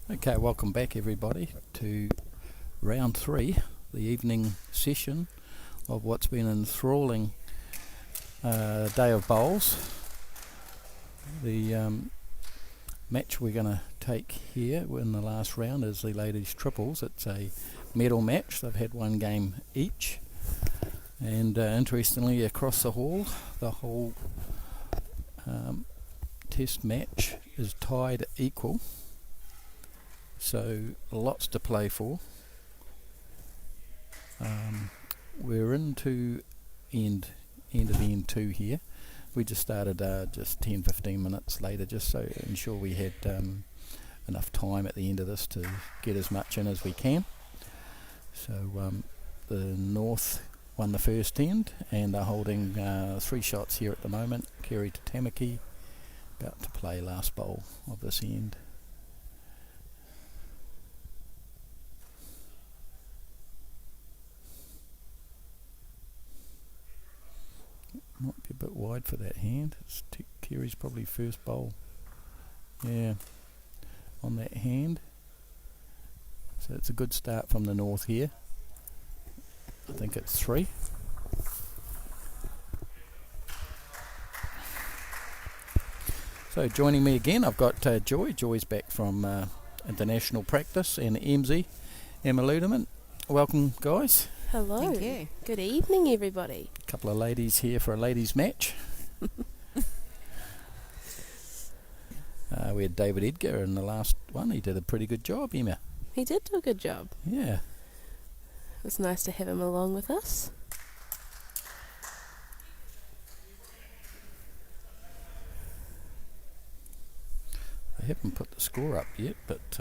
Okay, welcome back everybody to round 3, the evening session of what's been an enthralling day of bowls. The match we're going to take here in the last round is the ladies triples. It's a medal match. They've had one game each, and interestingly across the hall, the whole test match is tied equal. So lots to play for. We're into end of end 2 here. We just started just 10-15 minutes later, just so ensure we had enough time at the end of this to get as much in as we can. So the North won the first end and are holding 3 shots here at the moment. Keri to Tamaki, about to play last bowl of this end. Might be a bit wide for that hand. It's Keri's probably first bowl. Yeah, on that hand. So it's a good start from the North here. I think it's 3. So joining me again, I've got Joy. Joy's back from international practice, and MZ, Emma Ludeman. Welcome, guys. Hello. Thank you. Good evening, everybody. A couple of ladies here for a ladies' match. We had David Edgar in the last one. He did a pretty good job, Emma. He did do a good job. Yeah. It was nice to have him along with us. They haven't put the score up yet, but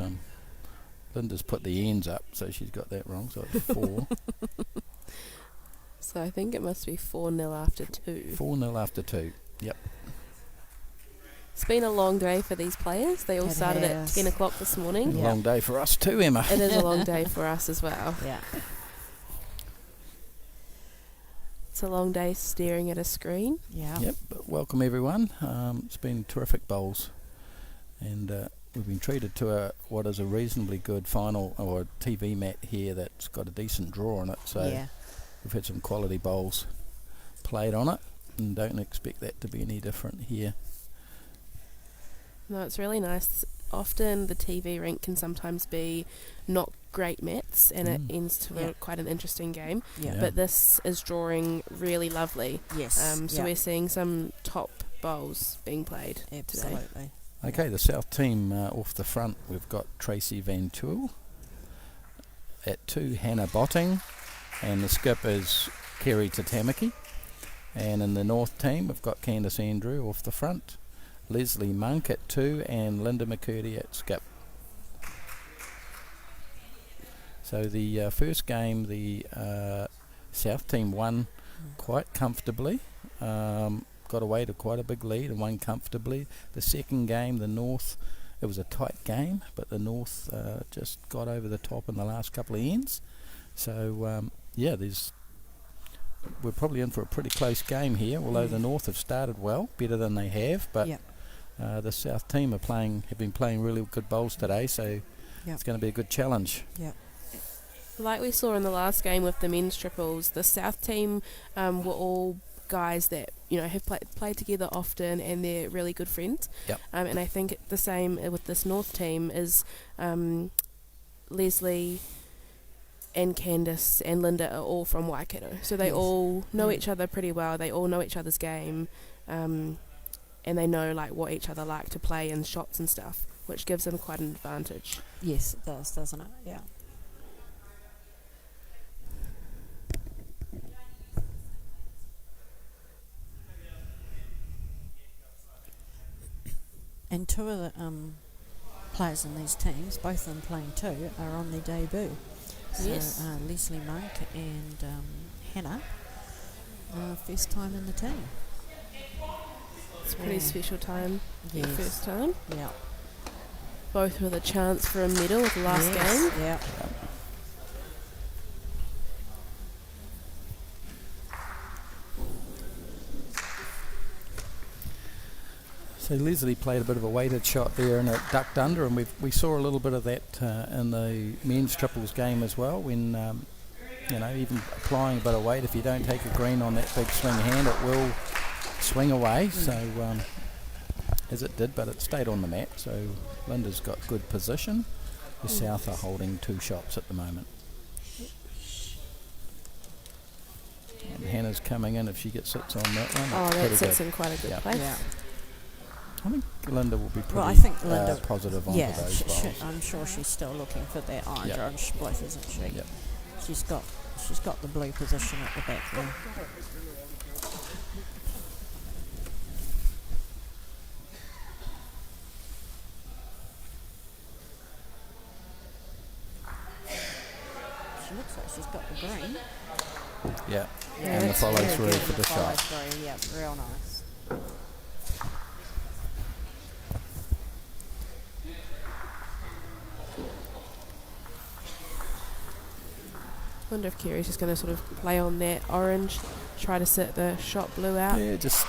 Linda's put the ends up, so she's got that wrong, so it's 4. So I think it must be 4-0 after 2. 4-0 after 2, yep. It's been a long day for these players. They all started at 10 o'clock this morning. Long day for us too, Emma. It is a long day for us as well. Yeah. It's a long day staring at a screen. Yeah. Yep, but welcome everyone. It's been terrific bowls, and we've been treated to what is a reasonably good final or TV mat here that's got a decent draw on it, so we've had some quality bowls played on it, and don't expect that to be any different here. No, it's really nice. Often the TV rink can sometimes be not great mats, and it ends to quite an interesting game. Yeah. But this is drawing really lovely. Yes. So we're seeing some top bowls being played today. Absolutely. Okay, the South team off the front, we've got Tracy Van Tool. At 2, Hannah Botting, and the skip is Keri to Tamaki. And in the North team, we've got Candice Andrew off the front, Leslie Monk at 2, and Linda McCurdy at skip. So the first game, the South team won quite comfortably. Got away to quite a big lead and won comfortably. The second game, the North, it was a tight game, but the North just got over the top in the last couple of ends. So we're probably in for a pretty close game here, although the North have started well, better than they have, but the South team have been playing really good bowls today, so it's going to be a good challenge. Yeah. Like we saw in the last game with the men's triples, the South team were all guys that have played together often, and they're really good friends. Yep. And I think the same with this North team is Leslie and Candice and Linda are all from Waikato, so they all know each other pretty well. They all know each other's game, and they know what each other like to play and shots and stuff, which gives them quite an advantage. Yes, it does, doesn't it? Yeah. And 2 of the players in these teams, both of them playing 2, are on their debut. So Leslie Monk and Hannah, first time in the team. It's a pretty special time. Yes. First time. Yeah. Both with a chance for a medal at the last game. Yeah. So Leslie played a bit of a weighted shot there and it ducked under, and we saw a little bit of that in the men's triples game as well, when even applying a bit of weight, if you don't take a green on that big swing hand, it will swing away. So as it did, but it stayed on the mat, so Linda's got good position. The South are holding 2 shots at the moment. And Hannah's coming in if she sits on that one. Oh, that sits in quite a good place. Yeah. I think Linda will be pretty I think Linda, positive on those bowls. I'm sure she's still looking for that orange split, isn't she? Yep. She's got the blue position at the back there. She looks like she's got the green. Yeah, and the follow through for the shot. Yeah, real nice. I wonder if Keri's just going to sort of play on that orange, try to sit the shot blue out. Yeah, just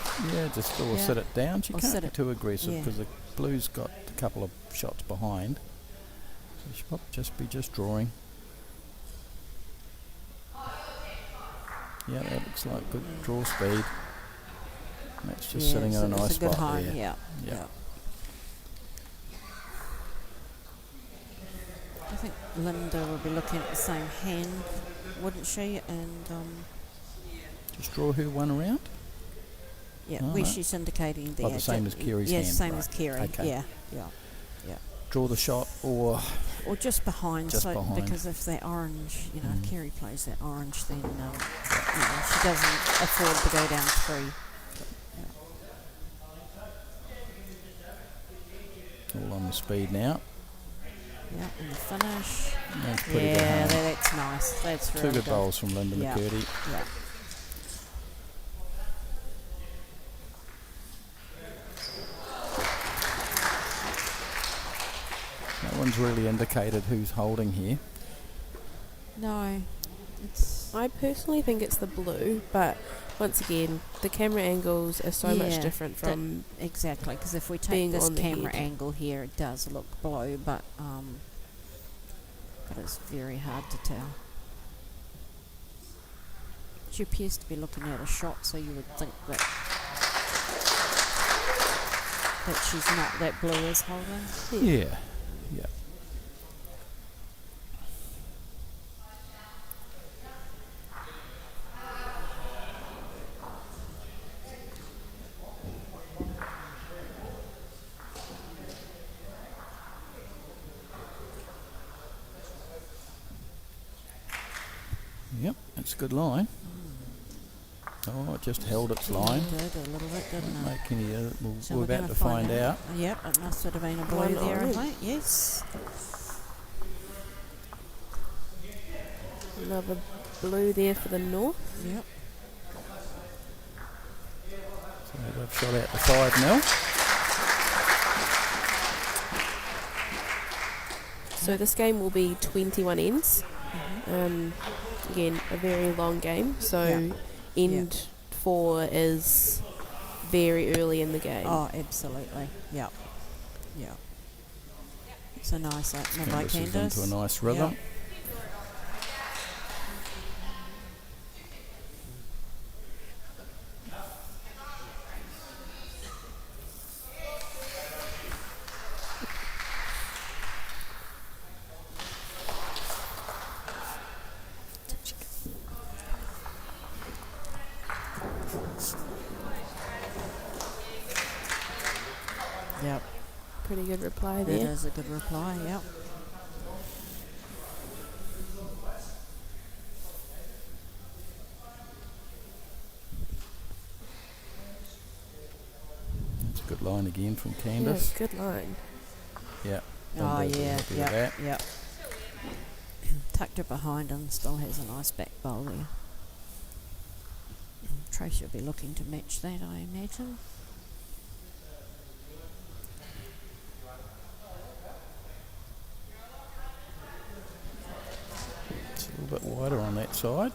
sit it down. She can't be too aggressive because the blue's got a couple of shots behind. So she might just be drawing. Yeah, that looks like good draw speed. And that's just sitting in a nice spot there. Yeah. I think Linda will be looking at the same hand, wouldn't she? And just draw her one around. Yeah, where she's indicating there. The same as Keri's hand. Yes, same as Keri. Okay. Yeah. Draw the shot or just behind. Behind. Because if that orange, if Keri plays that orange, then she doesn't afford to go down 3. All on the speed now. Yeah, and the finish. That's pretty good. That's nice. That's really 2 good bowls from Linda McCurdy. Yeah. No one's really indicated who's holding here. No. I personally think it's the blue, but once again, the camera angles are so much different from exactly, because if we take this camera angle here, it does look blue, but it's very hard to tell. She appears to be looking at a shot, so you would think that she's not that blue is holding. Yeah. Yep, that's a good line. Oh, it just held its line. It did a little bit, didn't it? Make any, we're about to find out. Yep, it must have been a blue there, I think. Yes. Another blue there for the north. Yep. So they've shot out the 5-0. So this game will be 21 ends. Again, a very long game. So end 4 is very early in the game. Oh, absolutely. Yep. It's a nice opener by Candace. Into a nice rhythm. Yep. Yep. Pretty good reply there. That is a good reply, yep. That's a good line again from Candace. Yeah, good line. Yeah. Oh, yeah. Tucked her behind and still has a nice back bowl there. Tracy will be looking to match that, I imagine. It's a little bit wider on that side.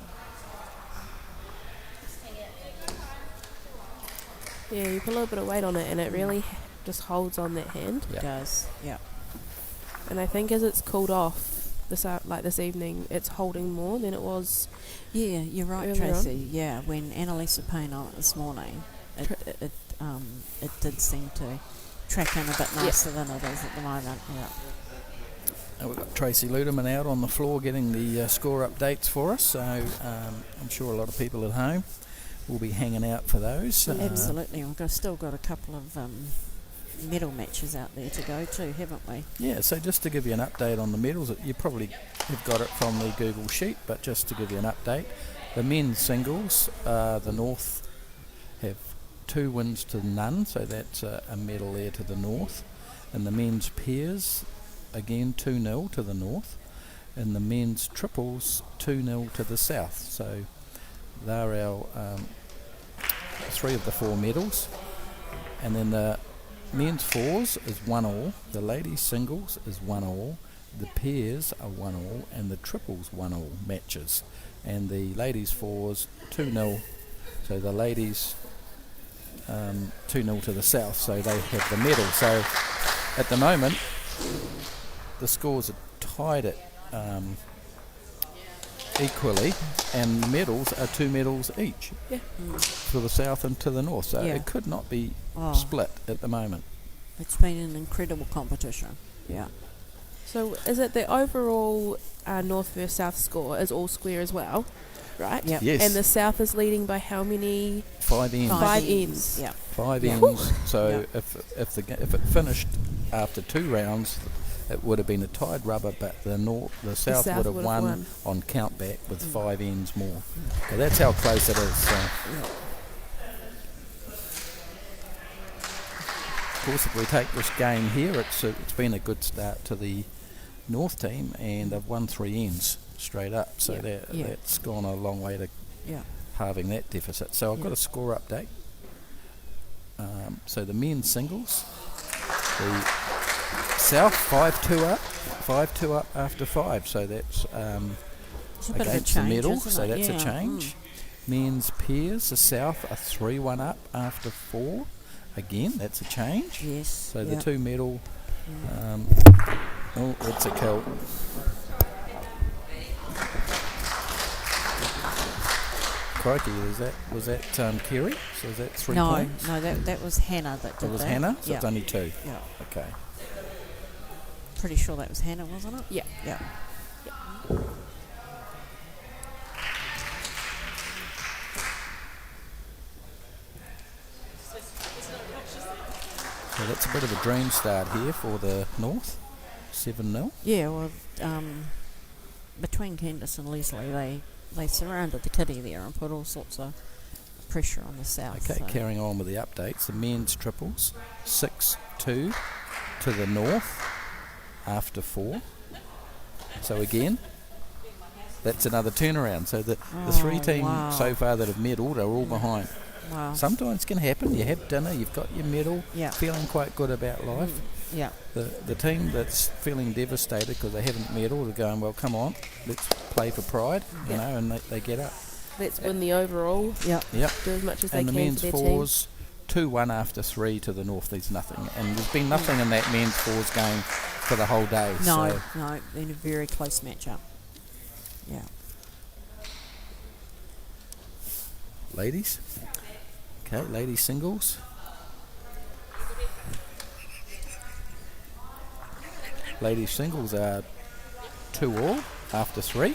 Yeah, you put a little bit of weight on it and it really just holds on that hand. Yeah. It does. Yeah. And I think as it's cooled off this evening, it's holding more than it was. Yeah, you're right, Earlier on. Tracy. Yeah, when Annalisa Payne on it this morning, it did seem to track in a bit nicer than it is at the moment. Yeah. And we've got Tracy Ludeman out on the floor getting the score updates for us, so I'm sure a lot of people at home will be hanging out for those. Absolutely. We've still got a couple of medal matches out there to go to, haven't we? Yeah, so just to give you an update on the medals, you probably have got it from the Google sheet, but just to give you an update, the men's singles, the North have 2 wins to none, so that's a medal there to the North. And the men's pairs, again 2-0 to the North. And the men's triples, 2-0 to the South. So they're our 3 of the 4 medals. And then the men's fours is 1-1, the ladies singles is 1-1, the pairs are 1-1, and the triples 1-1 matches. And the ladies fours 2-0, so the ladies 2-0 to the South, so they have the medal. So at the moment the scores are tied at equally, and the medals are 2 medals each for the South and to the North, so it could not be split at the moment. It's been an incredible competition. Yeah. So is it the overall North versus South score is all square as well, right? Yep. Yes. And the South is leading by how many? 5 ends. 5 ends. Yeah. 5 Yeah. ends. So Yeah. if it finished after 2 rounds, it would have been a tied rubber, but the South would have won on countback with 5 ends more. So that's how close it is. So. Of course, if we take this game here, it's been a good start to the North team, and they've won 3 ends straight up. So that's gone a long way to halving that deficit. So I've got a score update. So the men's singles, the South 5-2 up after 5. So that's It's a bit of a against the change, medal. isn't So it? that's a Yeah. change. Men's pairs, the South are 3-1 up after 4. Again, that's a change. Yes. So the 2 medal. That's a kill. Crikey, was that Keri? So is that 3 points? No, that was Hannah that did that. It was Hannah? So it's Yeah. only 2. Yeah. Okay. Pretty sure that was Hannah, wasn't it? Yeah. Yeah. So that's a bit of a dream start here for the North. 7-0. Yeah, well, between Candice and Leslie, they surrounded the kitty there and put all sorts of pressure on the South. Okay, so. carrying on with the updates. The men's triples, 6-2 to the North after 4. So again, that's another turnaround. So the 3 teams so far that have medalled are all behind. Wow. Sometimes it can happen. You have dinner, you've got your medal, feeling quite good about life. Yeah. The team that's feeling devastated because they haven't medalled are going, well, come on, let's play for pride, you know, and they get up. Let's win the overall. Yep. Do as much as And they the can men's for their fours, 2-1 after 3 to the North. There's nothing, and there's been nothing in that men's fours game for the whole day. No, so. been a very close matchup. Yeah. Ladies. Okay, ladies singles. Ladies singles are 2-2 after 3,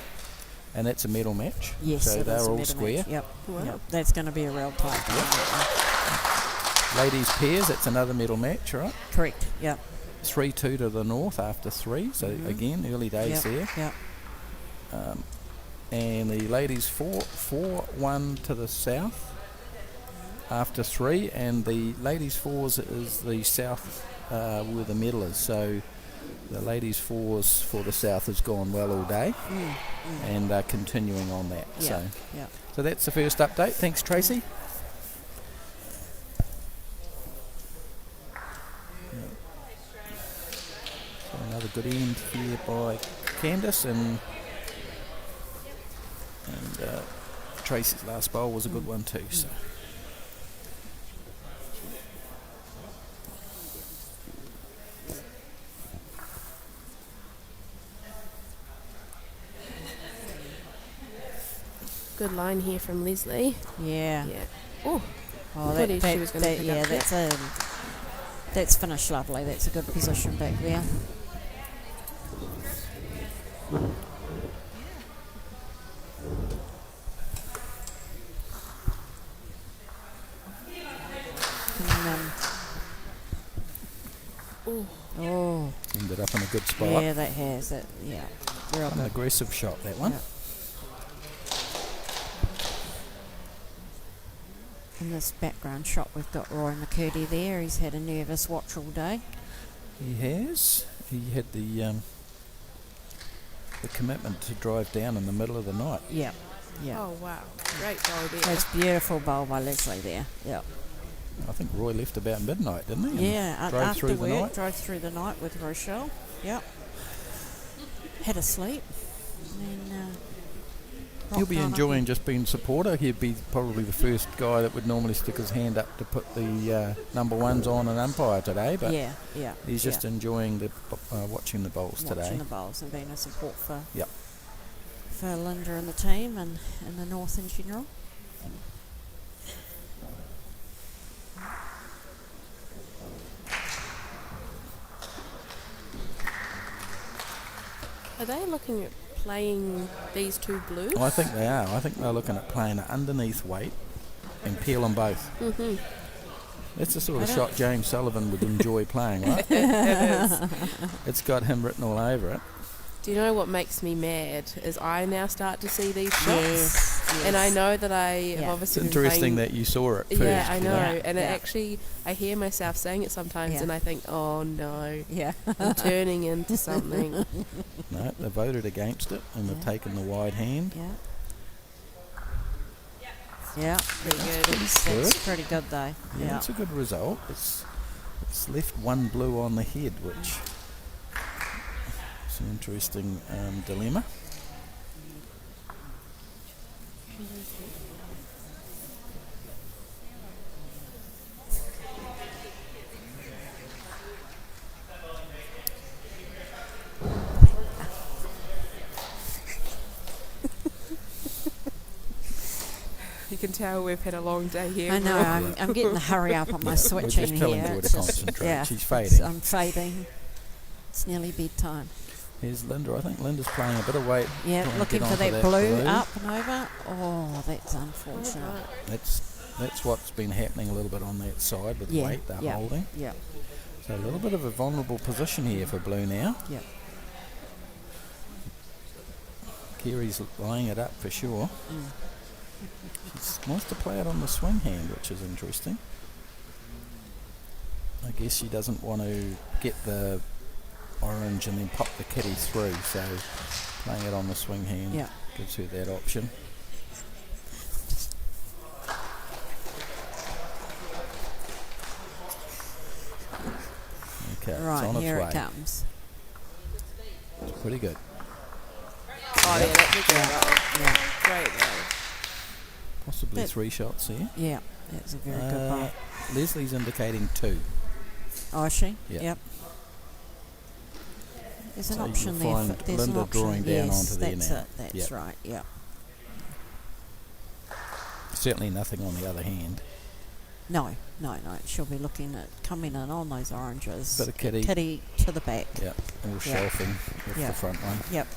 and that's a medal match. Yes, so it they're is a all medal square. match. Yep. Wow. Yep. That's going to be a real tight game. Ladies pairs, that's another medal match, right? Correct. Yep. 3-2 to the North after 3. So again, early days there. Yep. And the ladies 4-1 to the South after 3, and the ladies fours is the South where the medal is. So the ladies fours for the South has gone well all day, and continuing on that. Yeah. So that's the first update. Thanks, Tracy. So another good end here by Candice, and Tracy's last bowl was a good one too. So Good line here from Leslie. Yeah. Yeah. Oh, Oh, thought she was gonna pick up that's finished lovely. That's a good position back there. And, oh, Ended up in a good spot. yeah, that has it. Yeah, real An good. aggressive shot, that one. Yeah. In this background shot, we've got Roy McCurdy there. He's had a nervous watch all day. He has. He had the commitment to drive down in the middle of the night. Yeah, yeah. Oh, wow. Great goal there. That's beautiful bowl by Leslie there. Yeah. I think Roy left about midnight, didn't he? Yeah, And drove after through the work, night. drove through the night with Rochelle. Yep. Had a sleep. And then, He'll be rocked on enjoying up. just being supporter. He'd be probably the first guy that would normally stick his hand up to put the number ones on an umpire today, but Yeah, yeah. he's just yeah. enjoying the watching the bowls Watching today. the bowls and being a support for Yep. for Linda and the team and the North in general. Are they looking at playing these two blues? I think they are. I think they're looking at playing an underneath weight and peel them both. Mm-hmm. That's the sort of I shot James Sullivan would enjoy playing, right? It is. It's got him written all over it. Do you know what makes me mad is I now start to see these shots. Yes, And I know that I have Yeah. obviously It's been interesting playing. that you saw it first. Yeah, I you know. Yeah, And it yeah. actually, I hear myself saying it sometimes Yeah. and I think, oh no, Yeah. I'm turning into something. No, they voted against it and they've Yeah. taken the wide hand. Yeah. Yeah. Pretty good. That's good. pretty good though. Yeah, Yeah. it's a good result. It's left one blue on the head, which is an interesting dilemma. You can tell we've had a long day here. I know. I'm getting the hurry up on my We're switching just telling here. Joy It's to just- concentrate. yeah, She's it's- fading. I'm fading. It's nearly bedtime. Here's Linda. I think Linda's playing a bit of weight. Yeah, trying to looking get for onto that blue up and over. Oh, that's unfortunate. That's what's been happening a little bit on that side with Yeah, weight they're yeah. holding. Yeah, So a little bit of a vulnerable position here for blue now. yeah. Keri's laying it up for sure. Mm. She wants to play it on the swing hand, which is interesting. I guess she doesn't want to get the orange and then pop the kitty through, so playing it on the swing hand Yeah. gives her that option. Okay, it's Right, on its here way. it comes. It's pretty good. Oh, yeah, that's a good goal. Yeah, Great goal. Possibly That- 3 shots here. yeah. That's a very good ball. Leslie's indicating 2. Oh, is she? Yeah. Yep. There's an So option you'll there. find There's Linda an option. drawing down yes, onto there that's now. it. That's Yep. right. Yeah. Certainly nothing on the other hand. No. She'll be looking at coming in on those oranges. Bit of kitty. Kitty to the back. Yeah, all shelving with Yeah. the front one. Yep.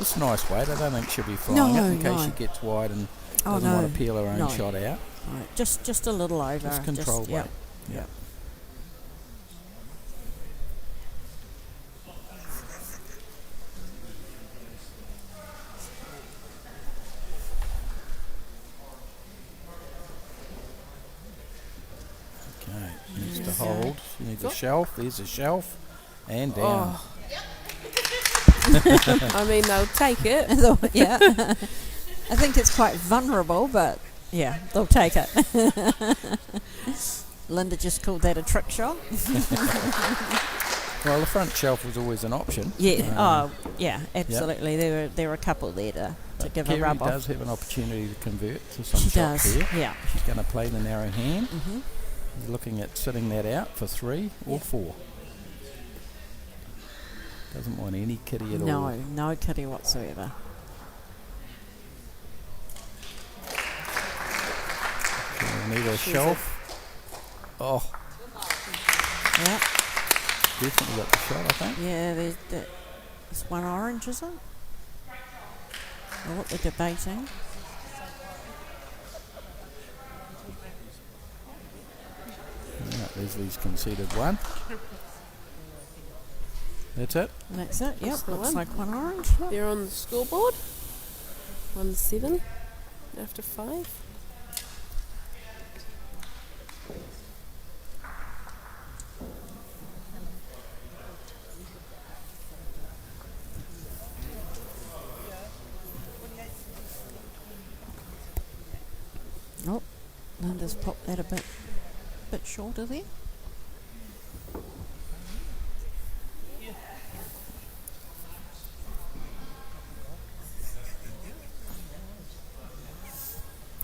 It's a nice weight. I don't think she'll be flying it in case no. she gets wide and Oh doesn't no. want to peel her own No. shot out. Right. Just a little over. Just controlled yeah. weight. Yeah. Okay, needs to Yes. hold. She needs a shelf. There's a shelf. And down. Oh. I mean, they'll take it. Yeah. I think it's quite vulnerable, but yeah, they'll take it. Linda just called that a trick shot. Well, the front shelf was always an option. Yeah. Yeah. Absolutely. There were a couple there to give Keri a rub off. does have an opportunity to convert to some She shots does. here. Yeah. She's going to play the narrow hand. Mhm. She's looking at sitting that out for 3 or Yeah. 4. Doesn't want any kitty at all. No kitty whatsoever. either She's shelf. Oh, Yeah. definitely got the shot, I think. Yeah, there's one orange, is it? Or what they're debating. Yeah, Leslie's conceded one. That's it. And that's it. Yep. That's the Looks one. like one orange. Yep. They're on the scoreboard. 1-7 after 5. Oh, Linda's popped that a bit shorter there.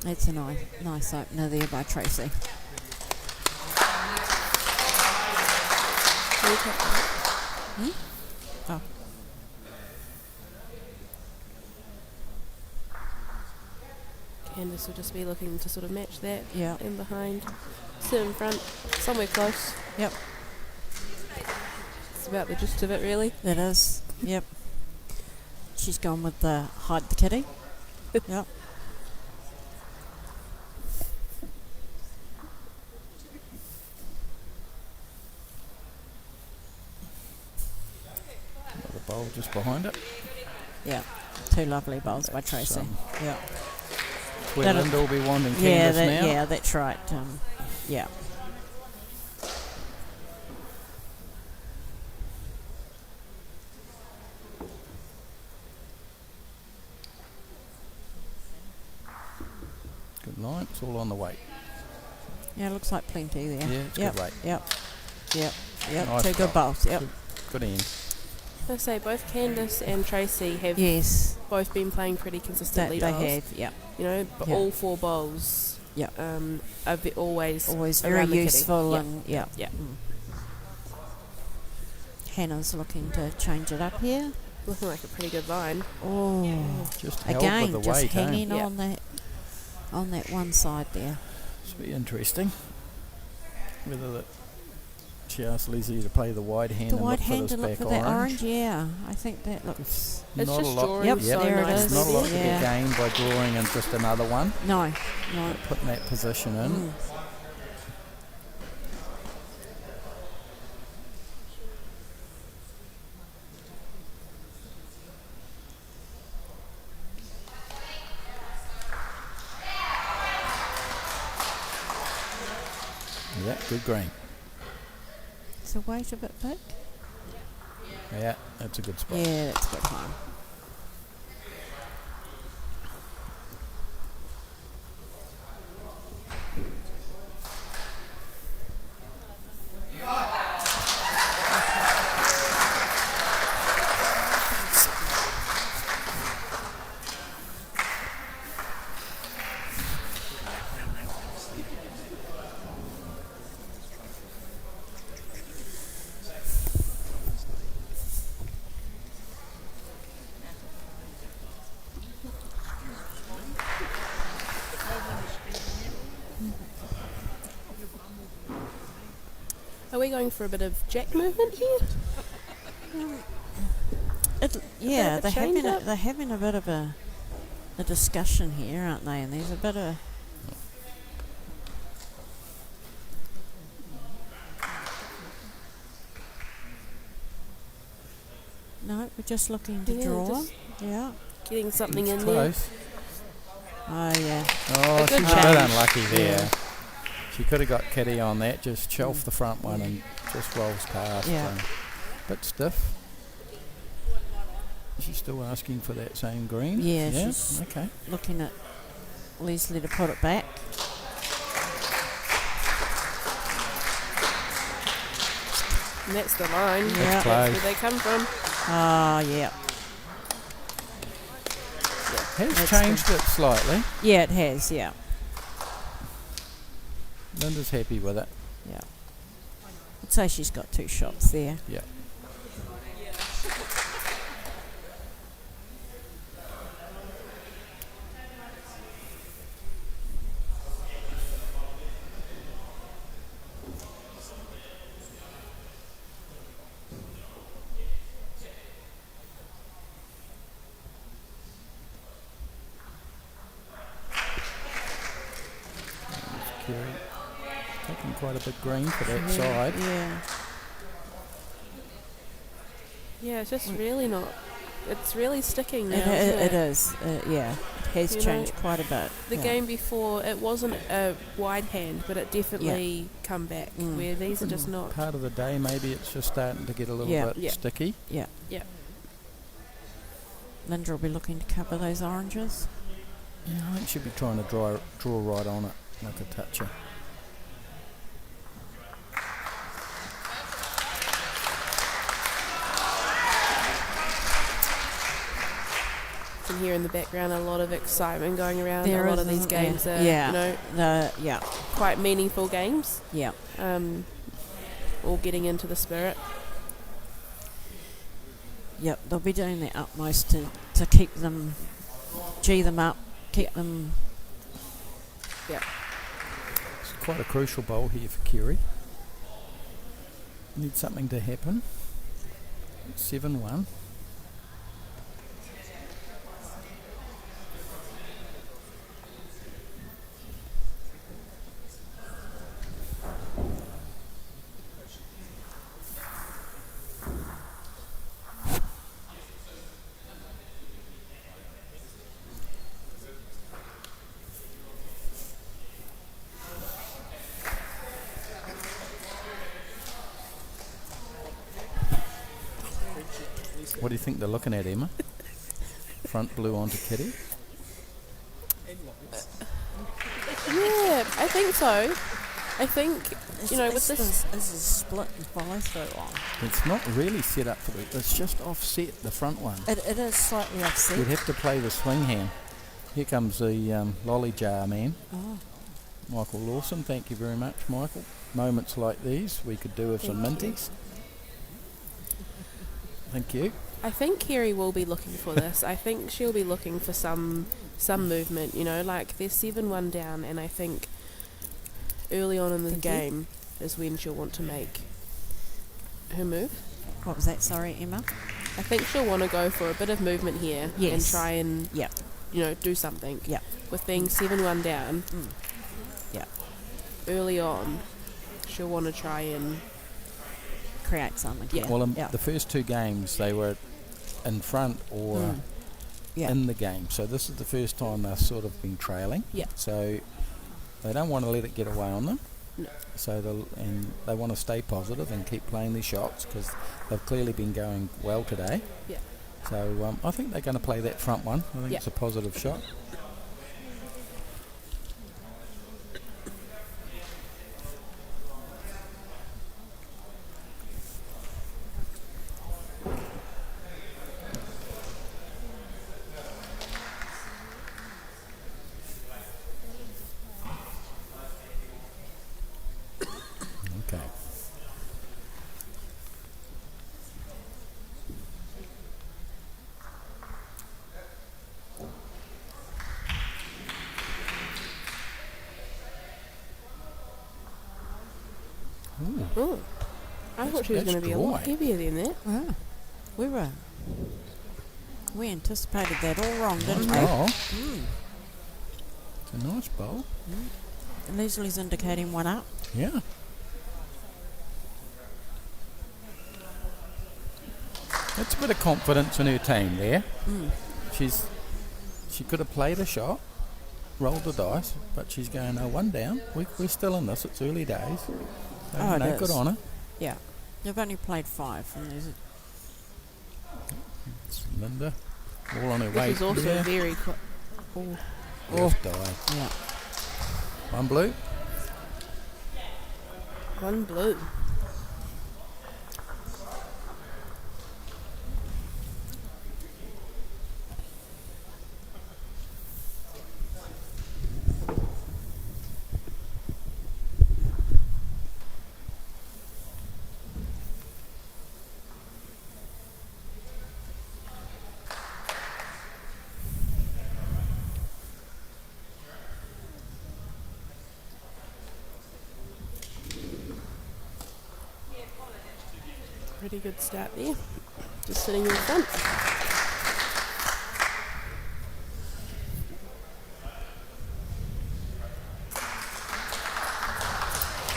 It's a nice opener there by Tracy. Oh. Candice will just be looking to sort of match that. Yeah. In behind. Sit in front. Somewhere close. Yep. It's about the gist of it, really. That is. Yep. She's gone with the hide the kitty. Yep. The bowl just behind it. Yeah. Two lovely bowls by That's, Tracy. Yeah. Where That'll- Linda will be wanting Yeah, Candice now. yeah, that's right. Yeah. Good line. It's all on the weight. Yeah, looks like plenty there. Yeah, it's yep. good weight. Yep. Yep. Yep. Nice Two good bowl. bowls. Yep. Good end. I say both Candice and Tracy have Yes. both been playing pretty That consistently. they bowls. have. Yep. You know, but Yeah. all 4 bowls. Yep. Are always Very around the kitty. useful Yep. and yeah. Yeah. Hannah's looking to change it up here. Looking like a pretty good line. Oh. Just held Again, with the just weight, hanging Yeah. on that one side there. This will be interesting. Whether she asked Leslie to play the wide hand The and wide look for hand this to look back for that orange. orange, yeah. I think that looks It's Not a just lot. drawing Yep, so there it nicely. is. Not a lot to Yeah. be gained by drawing in just another one. no. Putting that position in. Mm. Yeah, good green. Is the weight a bit big? Yeah, that's a good spot. Yeah, that's good home. Are we going for a bit of jack movement here? Yeah, Bit of a change up. they're having a bit of a discussion here, aren't they? And there's a bit of no, we're just looking to Yeah, draw. just- Yeah. Getting something in there. Close. Oh yeah. Oh, A she's good a bit change. unlucky there. Yeah. She could have got Keri on that, just shelf the front one and just rolls past. Yeah. Bit stiff. She's still asking for that same green? Yeah, she's okay. looking at Leslie to put it back. And that's the line. Yeah. That's That's close. where they come from. Oh yeah. Has That's changed it slightly. Yeah, it has, yeah. Linda's happy with it. Yeah. I'd say she's got 2 shots there. Yeah. Keri. Taking quite a big green for that side. Yeah. Yeah, it's just really not. It's really sticking now. It is. Yeah, it has changed quite a bit. The game before, it wasn't a wide hand, but it definitely come back. Where these are just not. Part of the day, maybe it's just starting to get a little bit sticky. Yeah. Yeah. Linda will be looking to cover those oranges. Yeah, I think she'll be trying to draw right on it, like a toucher. Can hear in the background a lot of excitement going around. There a lot of these games are, quite meaningful games. Yeah. All getting into the spirit. Yep, they'll be doing their utmost to keep them, G them up, keep them. Yeah. It's quite a crucial bowl here for Keri. Need something to happen. 7-1. What do you think they're looking at, Emma? Front blue onto Keri? Yeah, I think so. I think, with this... Is a split and follow through on. It's not really set up for the... It's just offset, the front one. It is slightly offset. You'd have to play the swing hand. Here comes the lolly jar man. Oh. Michael Lawson, thank you very much, Michael. Moments like these we could do with some minties. Thank you. I think Keri will be looking for this. I think she'll be looking for some movement, like they're 7-1 down, and I think early on in the game is when she'll want to make her move. What was that? Sorry, Emma? I think she'll want to go for a bit of movement here and try and, do something. Yeah. With being 7-1 down, early on, she'll want to try and create something. Yeah. Well, the first two games they were in front or in the game, so this is the first time they've sort of been trailing. Yeah. So they don't want to let it get away on them. No. So they want to stay positive and keep playing their shots because they've clearly been going well today. Yeah. So I think they're going to play that front one. I think it's a positive shot. Oh, I thought she was going to be a lot heavier than that. Yeah. We anticipated that all wrong, didn't we? Oh. It's a nice bowl. And Leslie's indicating one up. Yeah. That's a bit of confidence in her team there. She could have played a shot, rolled the dice, but she's going, one down. We're still in this. It's early days. So, good on her. Yeah. They've only played 5. And it's Linda, all on her way. Which is also very... Died. Yeah. One blue. One blue. Pretty good start there. Just sitting in front.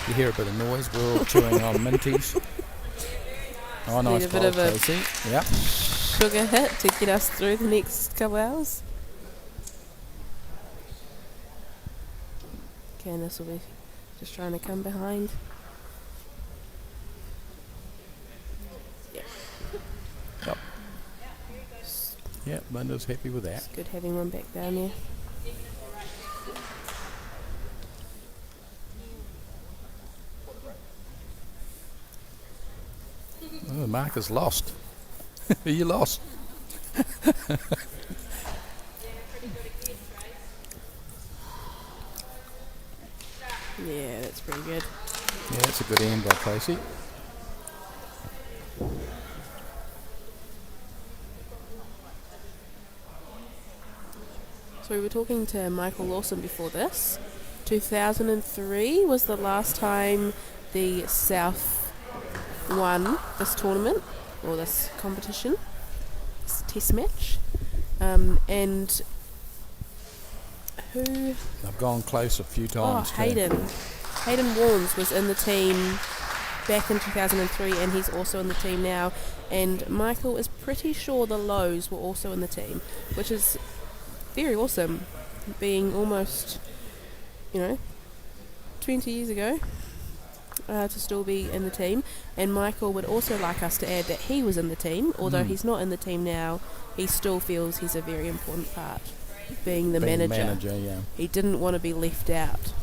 You hear a bit of noise. We're all chewing on minties. Oh, nice Need a bit bowl, of a Casey. Yep. sugar hit to get us through the next couple hours. Candice will be just trying to come behind. Yep. Yep, Linda's happy with that. It's good having one back down there. Oh, the marker's lost. Are you lost? Yeah, that's pretty good. Yeah, that's a good end by Casey. So we were talking to Michael Lawson before this. 2003 was the last time the South won this tournament, or this competition, this test match. And who... I've gone close a few times. Hayden Warnes was in the team back in 2003, and he's also in the team now. And Michael is pretty sure the Lows were also in the team, which is very awesome, being almost, 20 years ago, to still be in the team. And Michael would also like us to add that he was in the team, although he's not in the team now. He still feels he's a very important part, being the manager. Yeah. He didn't want to be left out.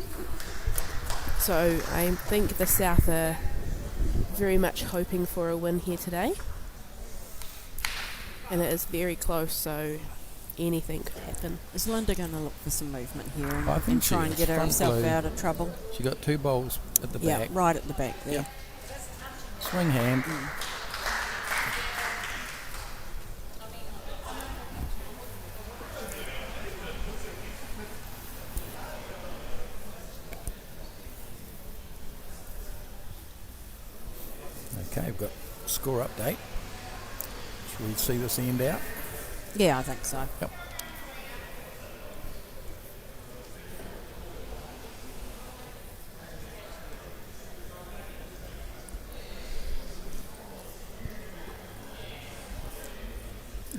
So I think the South are very much hoping for a win here today. And it is very close, so anything could happen. Is Linda going to look for some movement here and, I think try and get herself blue. Out of trouble? She got two bowls at the back. Yeah, right at the back there. Yep. Swing hand. Okay, we've got score update. Should we see this end out? Yeah, I think so. Yep.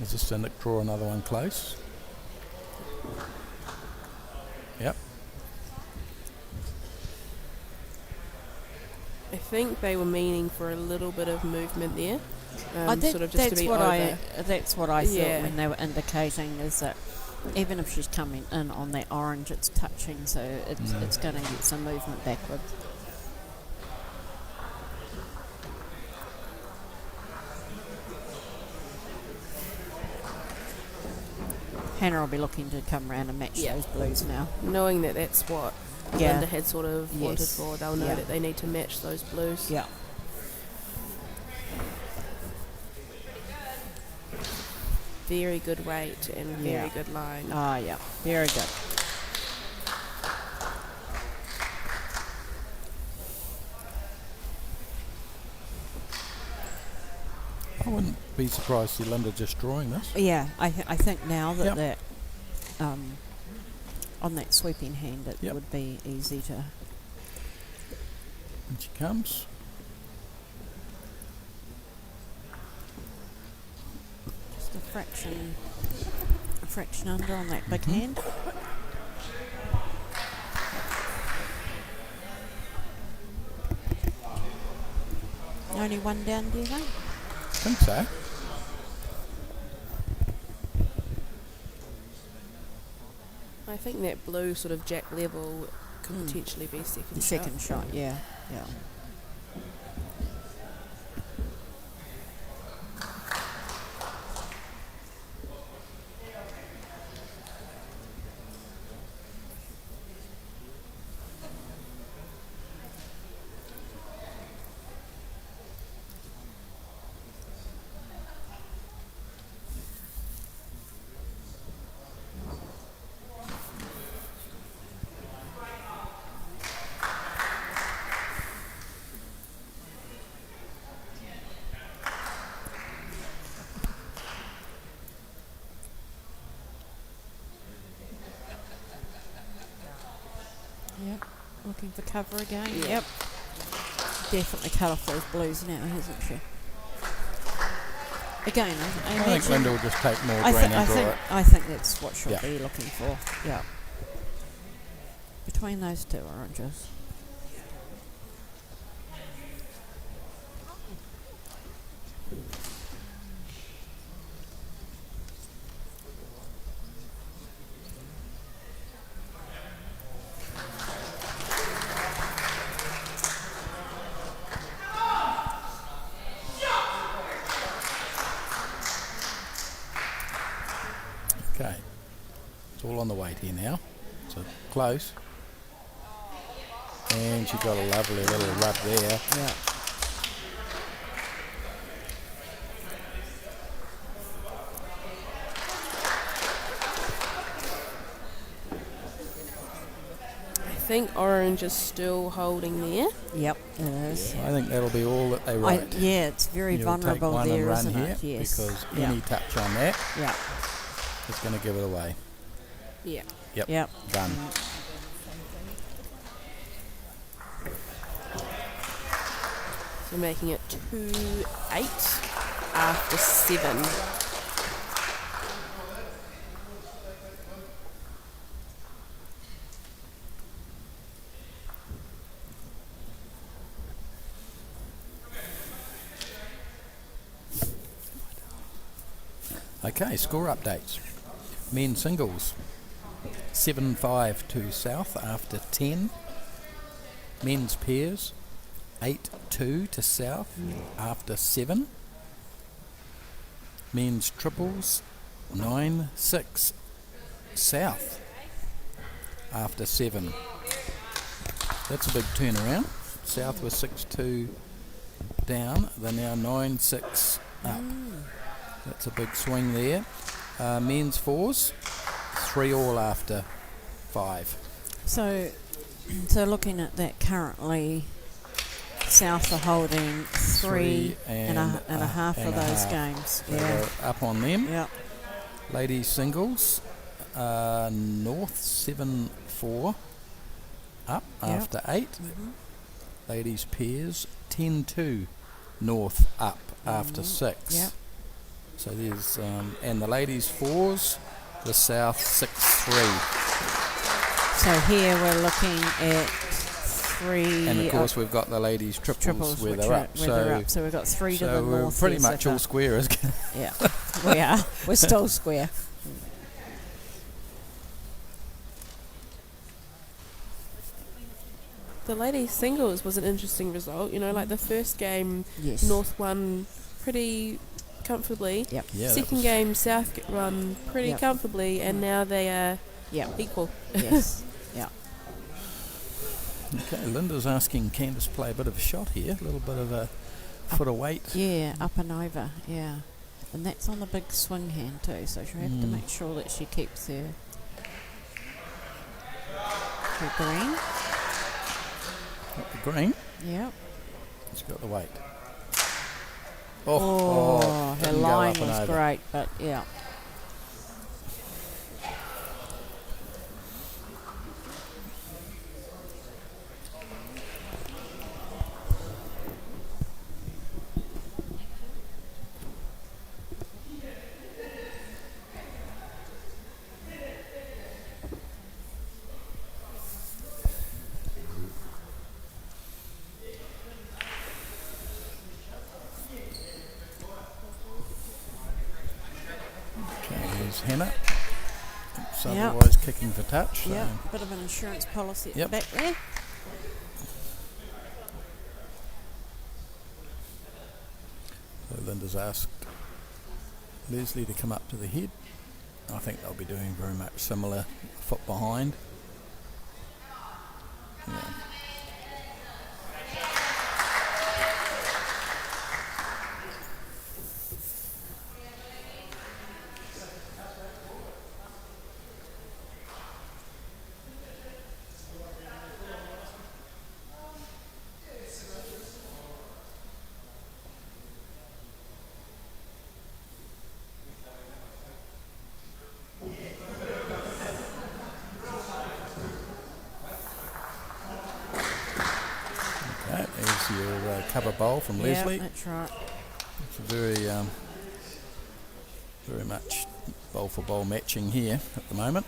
Is this to draw another one close? Yep. I think they were meaning for a little bit of movement there. That's to be what over. That's what I thought Yeah. when they were indicating, is that even if she's coming in on that orange, it's touching, so it's going to get some movement backwards. Hannah will be looking to come around and match those blues now. Knowing that that's what Linda had sort of wanted for, they'll know that they need to match those blues. Yeah. Very good weight and very good line. Oh, yeah. Very good. I wouldn't be surprised to see Linda just drawing this. Yeah, I think now that on that sweeping hand, it would be easy to... And she comes. Just a fraction under on that big hand. Only one down, do you think? I think so. I think that blue sort of jack level could potentially be second shot. Second shot, yeah. Yep, looking for cover again. Yeah. Yep. definitely cut off those blues now, hasn't she? Again, I I think Linda will just take more I, green th- and draw it. I think that's what she'll Yeah. be looking for. Yeah. Between those two oranges. Okay. It's all on the weight here now. So close. And she got a lovely little rub there. Yeah. I think orange is still holding there. Yep, it is. I think that'll be all that they write. Yeah, it's very You'll vulnerable take one there, and run isn't here it? Yes. because yeah. any touch on that Yeah. is going to give it away. Yeah. Yep. Yep. Done. So making it 2-8 after 7. Okay, score updates. Men singles 7-5 to South after 10. Men's pairs 8-2 to South after 7. Men's triples 9-6 South after 7. That's a big turnaround. South was 6-2 down. They're now 9-6 up. That's a big swing there. Men's fours 3-all after 5. So looking at that currently, South are holding three and a half of those games. So Yeah. they're up on them. Yep. Ladies singles, North 7-4 up after 8. Ladies pairs 10-2 North up after 6. Yep. So there's and the ladies fours, the South 6-3. So here we're looking at 3. And of course we've got the ladies triples where which they're are- up. where they're up. So we've got 3 to the we're north. pretty here so much all far. square. Yeah, we are. We're still square. The ladies singles was an interesting result. You know, like the first game, Yes. North won pretty comfortably. Yep. Yeah, that Second was- game, South won pretty Yep. comfortably, and now they are Yep. equal. Yes. Yeah. Okay, Linda's asking Candice to play a bit of a shot here, a little bit of a foot of weight. Yeah, up and over. Yeah. And that's on the big swing hand too, so she'll have to make sure that she keeps her green. Got the green, Yep. it's got the weight. Her didn't go line up and was over. great, but yeah. Okay, here's Hannah. It's Yep. otherwise kicking for touch. So Yeah, bit of an insurance policy at Yep. the back there. So Linda's asked Leslie to come up to the head. I think they'll be doing very much similar, foot behind. Yeah. That's your cover bowl from Yeah, Leslie. that's right. It's a very much bowl for bowl matching here at the moment.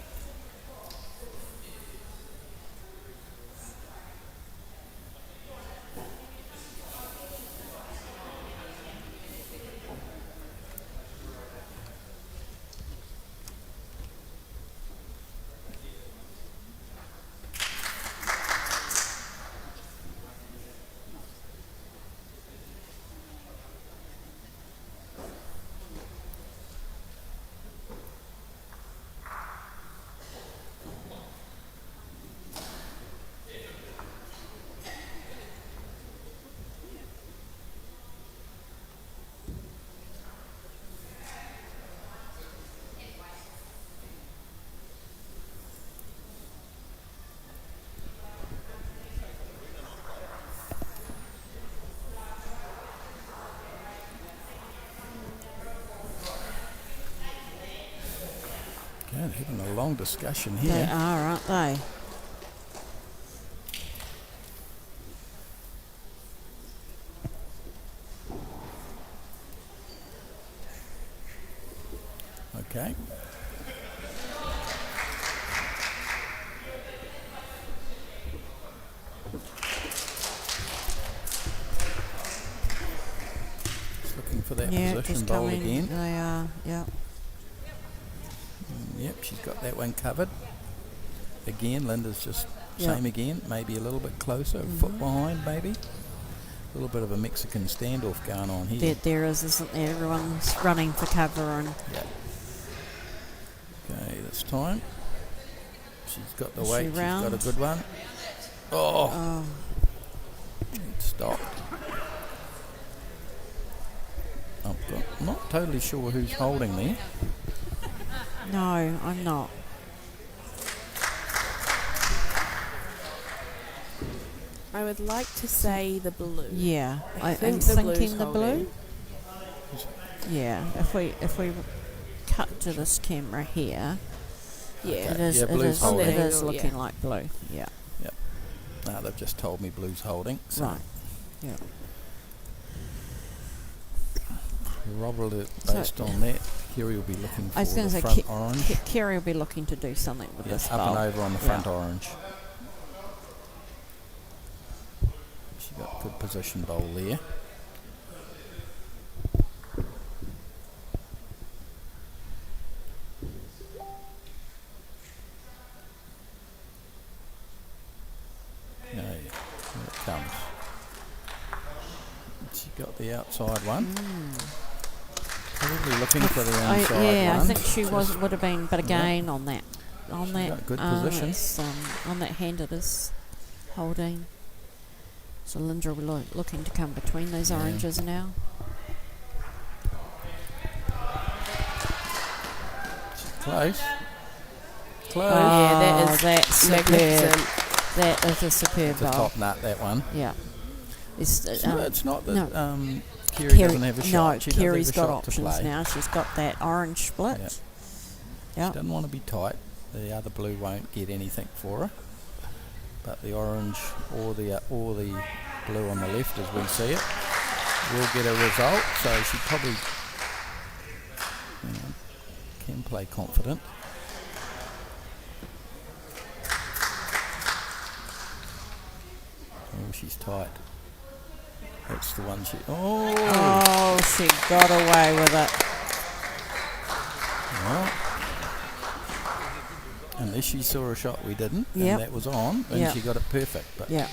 Yeah, they're having a long discussion here. They are, aren't they? Okay. Just looking for that Yeah, position just bowl coming. again. They are, yeah. Yep, she's got that one covered. Again, Linda's just Yep. same again, maybe a little bit closer, a foot behind maybe. A little bit of a Mexican standoff going on here. There is, isn't there? Everyone's running for cover and Yeah. Okay, this time. She's got the Is she weight, she's got a round? good one. Oh, oh, it stopped. I'm not totally sure who's holding there. no, I'm not. I would like to say the blue. Yeah, I'm think the blue's thinking the blue. holding. Yeah, if we cut to this camera here, Yeah. it is Yeah, it blue's is, holding. it is Angle, looking yeah. like blue. Yeah, No, they've just told me blue's holding. So right. Yeah. probably So- based on that, Keri will be looking for I was going the to say front orange. Keri will be looking to do something with Yeah, this up bowl. and over on the front Yeah. orange. She got good position bowl there. No, here it comes. She got the outside one. Probably looking for the inside one. I think she Just- would have been, but Yeah. again on that got good position. it's, on that hand it is holding. So Linda will be looking to come between those Yeah. oranges now. Close. Close. Yeah, that is that's superb. magnificent. That is a superb It's a bowl. top nut, that one. Yeah. It's, It's not that no. Keri doesn't have a shot. No, She does have Keri's a got shot to options play. now. She's got that orange split. Yeah. Yeah. She doesn't want to be tight. The other blue won't get anything for her. But the orange or the blue on the left, as we see it, will get a result. So she probably can play confident. Oh, she's tight. That's the one she... Oh, she got away with it. Well, unless she saw a shot we didn't, Yep. and that was on, and Yep. she got it perfect. But Yeah.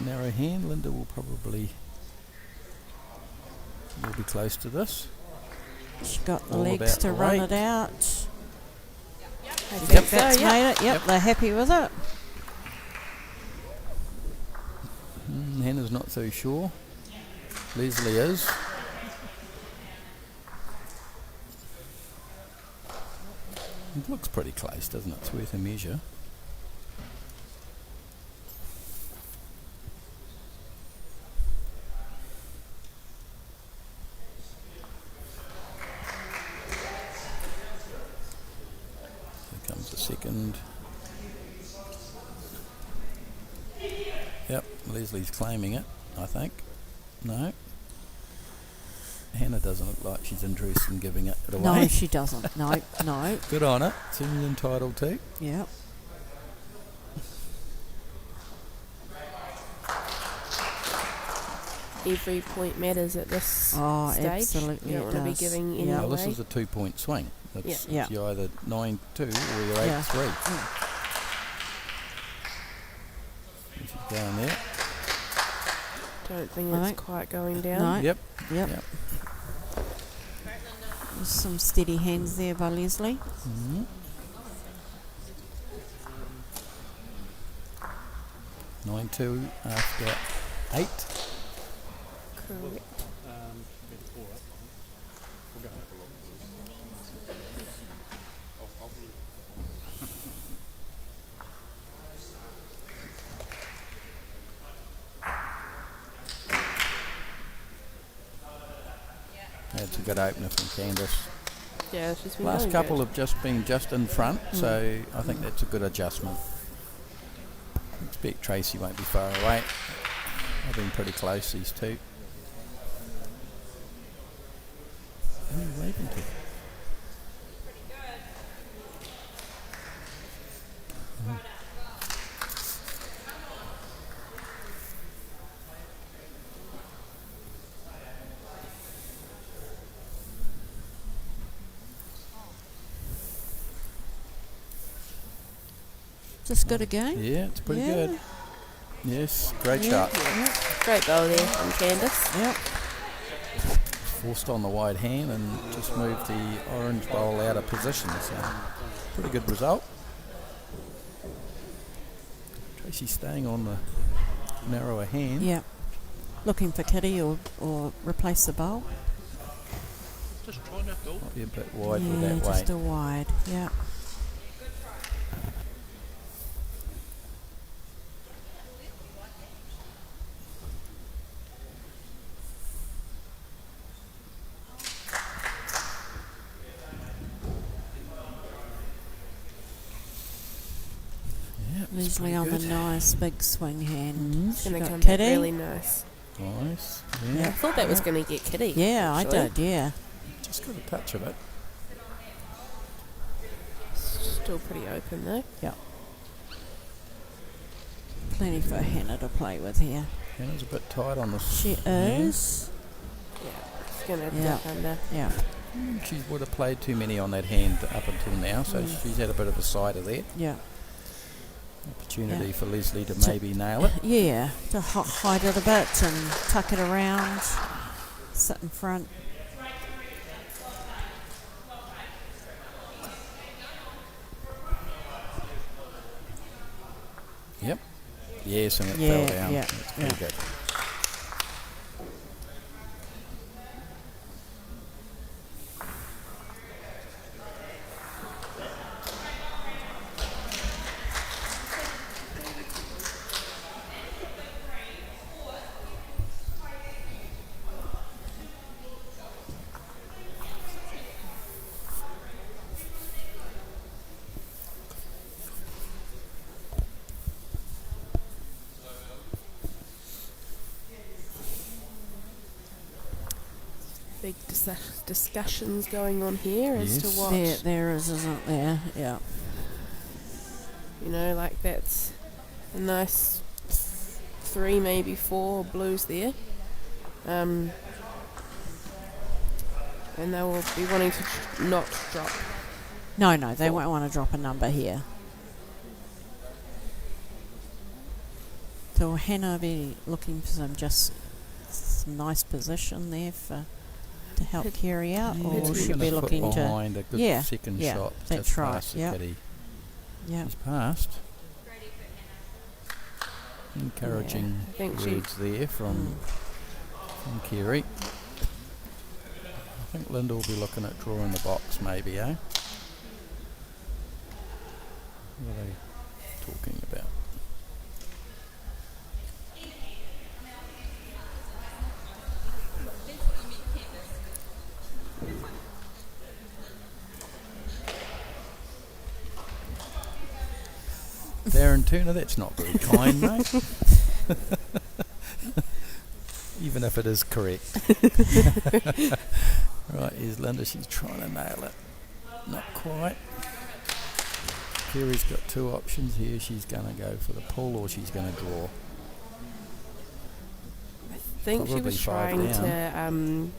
narrow hand, Linda will be close to this. She got the All legs about to the run weight. it out. I Yep, think so, that's yeah. made it. Yep, Yep. they're happy with it. Hannah's not so sure. Leslie is. It looks pretty close, doesn't it? It's worth a measure. Here comes the second. Yep, Leslie's claiming it, I think. No. Hannah doesn't look like she's interested in giving it away. No, she doesn't. No, no. Good on it. Seems entitled to. Yep. Every point matters at this stage. Absolutely You don't want to be giving any Well, away. this is a 2-point swing. It's Yeah. you're either 9-2 or you're 8-3. She's down there. Don't think I it's think- quite going down. No. Yep. Yep. There's some steady hands there by Leslie. Mm-hmm. 9-2 after 8. Correct. That's a good opener from Candice. Yeah, she's been Last going couple good. have just been just in front, so I think that's a good adjustment. Expect Tracy won't be far away. They've been pretty close, these two. Who are you waving to? Just good again. Yeah, it's pretty Yeah. good. Yes, great shot. Great goal there from Candice. Yep. Forced on the wide hand and just moved the orange bowl out of position. So, pretty good result. Tracy staying on the narrower hand. Yep. Looking for Keri or replace the bowl. Might be a bit wide with Yeah, that just weight. a wide. Yeah. Yeah, it's Leslie pretty on the good. nice big swing hand. Mhm. It's going to Got come back Keri. really nice. Nice. I Yeah. thought that was going to get Kitty. Yeah, I actually. did. Yeah. Just got a touch of it. Still pretty open though. Plenty for Hannah to play with here. Hannah's a bit tight on this. She hand. is. Yeah, it's going to Yeah. dip under. Yeah. She would have played too many on that hand up until now, so she's had a bit of a sighter there. Yeah. Opportunity Yeah. for Leslie to To- maybe nail it. Yeah. To hide it a bit and tuck it around. Sit in front. Yep. Yes, and it Yeah, fell down. yeah, That's pretty yeah. good. Big discussions going on here as to Yes. what, There is, isn't there? Yeah. you know, like that's a nice 3, maybe 4 blues there. And they will be wanting to not drop. No, they won't want to drop a number here. So Hannah be looking for some nice position there to help Could- Keri out, Yeah, or we're she'll gonna be put looking to. behind a good Yeah, second yeah, shot. that's just right, past the yep. kitty. Yeah. He's passed. Encouraging I think she- words there from Keri. I think Linda will be looking at drawing the box maybe, eh? What are they talking about? Darren Turner, that's not very kind, mate. Even if it is correct. Right, here's Linda. She's trying to nail it. Not quite. Keri's got two options here. She's going to go for the pull or she's going to draw. I think she Probably was five trying down.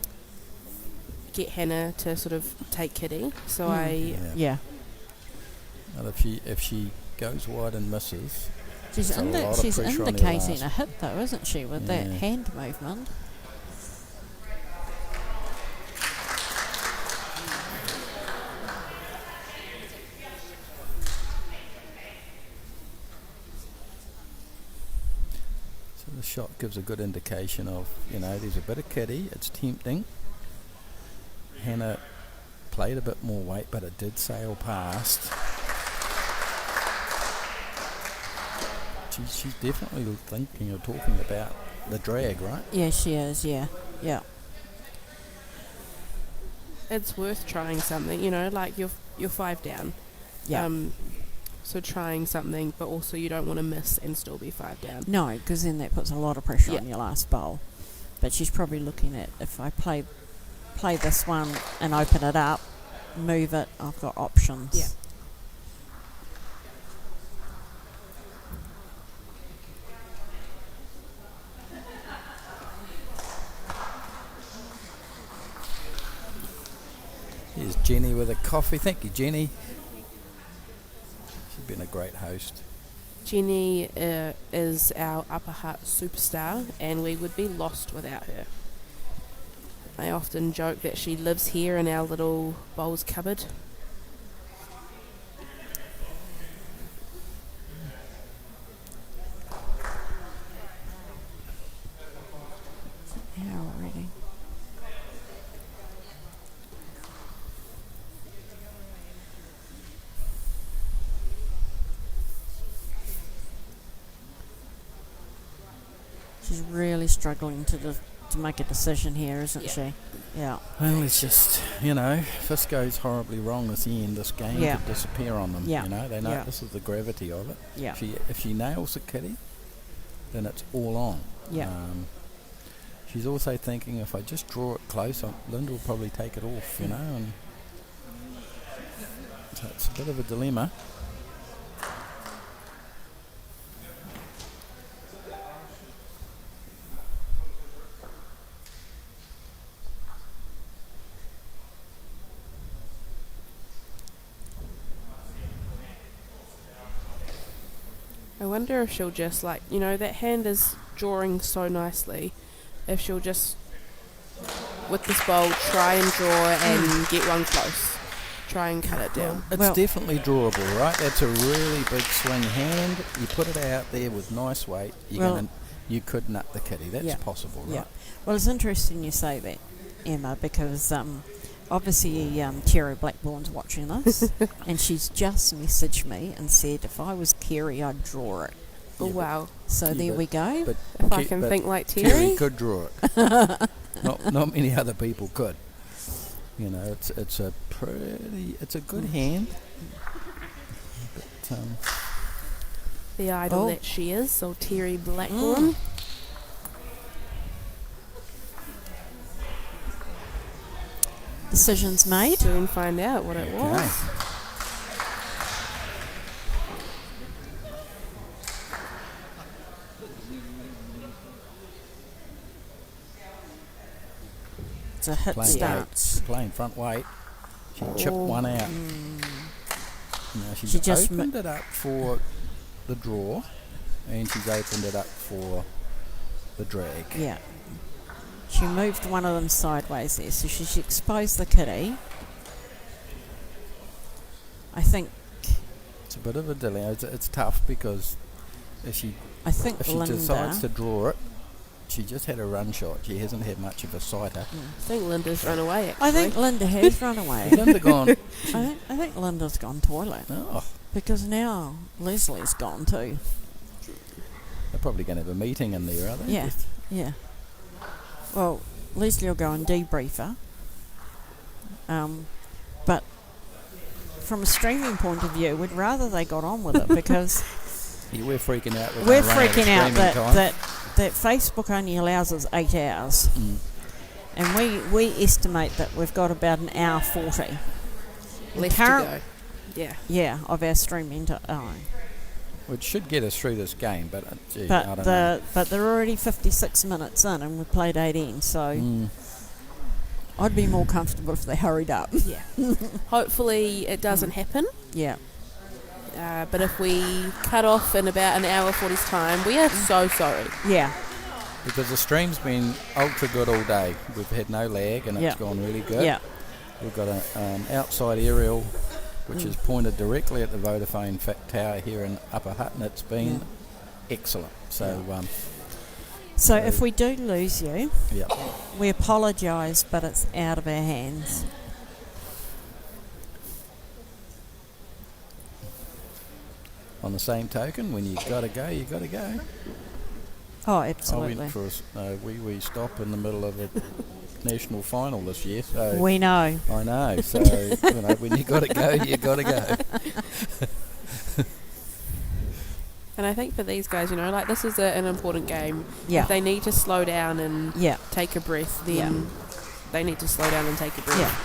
to get Hannah to sort of take Keri. So Yeah. And if she goes wide and misses, She's, it's a lot of she's pressure on her indicating last. a hit, though, isn't she, with that Yeah. hand movement? So the shot gives a good indication of, there's a bit of Keri. It's tempting. Hannah played a bit more weight, but it did sail past. She's definitely thinking or talking about the drag, right? Yeah, she is, yeah. it's worth trying something. Like you're 5 down. Yeah. So trying something, but also you don't want to miss and still be 5 down. No, because then that puts a lot of pressure Yeah. on your last bowl. But she's probably looking at, if I play this one and open it up, move it, I've got options. Yeah. Here's Jenny with a coffee. Thank you, Jenny. She's been a great host. Jenny is our upper heart superstar, and we would be lost without her. I often joke that she lives here in our little bowls cupboard. Yeah, already. She's really struggling to make a decision here, isn't Yeah. she? Yeah. Well, it's just, if this goes horribly wrong this game Yeah. could disappear on them. Yeah. They know Yeah. this is the gravity of it. Yeah. If she nails the kitty, then it's all on. Yeah. She's also thinking, if I just draw it close, Linda will probably take it off, and so it's a bit of a dilemma. I wonder if she'll just that hand is drawing so nicely. If she'll just, with this bowl, try and draw and get one close. Try and cut it down. It's Well- definitely drawable, right? That's a really big swing hand. You put it out there with nice weight, you could nut the kitty. That's Yeah. possible, right? Yeah. Well, it's interesting you say that, Emma, because obviously Terry Blackbourne's watching this, and she's just messaged me and said if I was Keri, I'd draw it. Oh, Yeah, wow. So Yeah, there we go. But If I Ke- can but think like Keri Terry. could draw it. Not many other people could. It's a good hand. But The idol Oh. that she is, so Terry Blackbourne. Decisions made. Soon find out what it okay. was. It's a hit Playing start. playing front weight. She chipped Oh. one out. She's She just opened it up for the draw, and she's opened it up for the drag. Yeah. She moved one of them sideways there, so she exposed the kitty. I think It's a bit of a delay. It's tough because if she Linda. decides to draw it, she just had a run shot. She hasn't had much of a sighter. I think Linda's run away, actually. I think Linda has run away. Linda gone. I think Linda's gone toilet Oh, because now Leslie's gone too. they're probably going to have a meeting in there, are they? Yeah, yeah. Well, Leslie will go and debrief her. But from a streaming point of view, we'd rather they got on with it because Yeah, we're freaking out. We're freaking out time. that Facebook only allows us 8 hours. And we estimate that we've got about an hour 40. Left to go. Yeah. Yeah, of our streaming time. Which should get us through this game, but gee, I don't know. But they're already 56 minutes in and we played 18, so I'd be more comfortable if they hurried up. Yeah. Hopefully it doesn't happen. Yeah. But if we cut off in about an hour 40's time, we are so sorry. Yeah. Because the stream's been ultra good all day. We've had no lag and it's gone really good. Yeah. We've got an outside aerial which is pointed directly at the Vodafone tower here in Upper Hutt, and it's been excellent. So, so if we do lose you, yeah, we apologise, but it's out of our hands. On the same token, when you got to go, you got to go. Oh, I absolutely. went for a wee stop in the middle of a national final this year. So we know. I know. So when you got to go, you got to go. And I think for these guys, like this is an important game. Yeah. If they need to slow down and take a breath, then they need to slow down and take a breath. Yeah.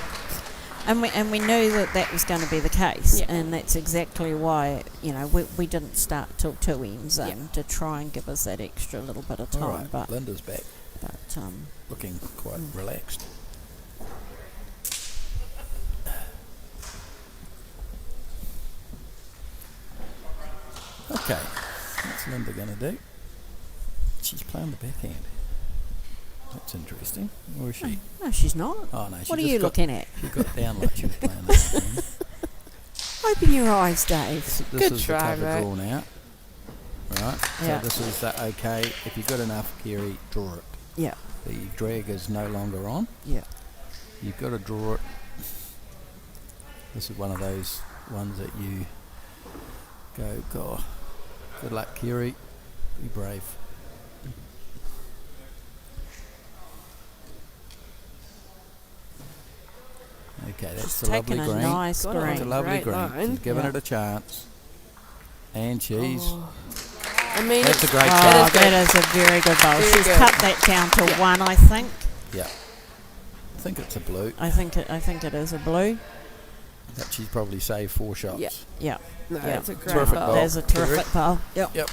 And we knew that was going to be the case, and that's exactly why we didn't start till 2 ends to try and give us that extra little bit of time. All right, but Linda's back, looking quite relaxed. Okay, what's Linda going to do? She's playing the backhand. That's interesting. Or is she? No, she's not. Oh, no. What are you looking at? She got down like she was playing the backhand. Open your eyes, Dave. This Good is try, the cover mate. drawn out. Right. Yeah. So this is okay. If you're good enough, Keri, draw it. Yeah. The drag is no longer on. Yeah. You've got to draw it. This is one of those ones that you go, God, good luck, Keri. Be brave. Okay, that's the lovely taken a green. nice Got it. green. It's a lovely Great green. line. She's given Yeah. it a chance. And she's... Oh. I mean, That's a great Oh, shot. that is a very good bowl. Very She's good. cut that down to 1, I think. Yeah. I think it's a blue. I think it is a blue. That she's probably saved 4 shots. Yeah. Yeah. no, Yeah. it's a great Terrific bowl. bowl. There's a terrific bowl. Yep. Yep.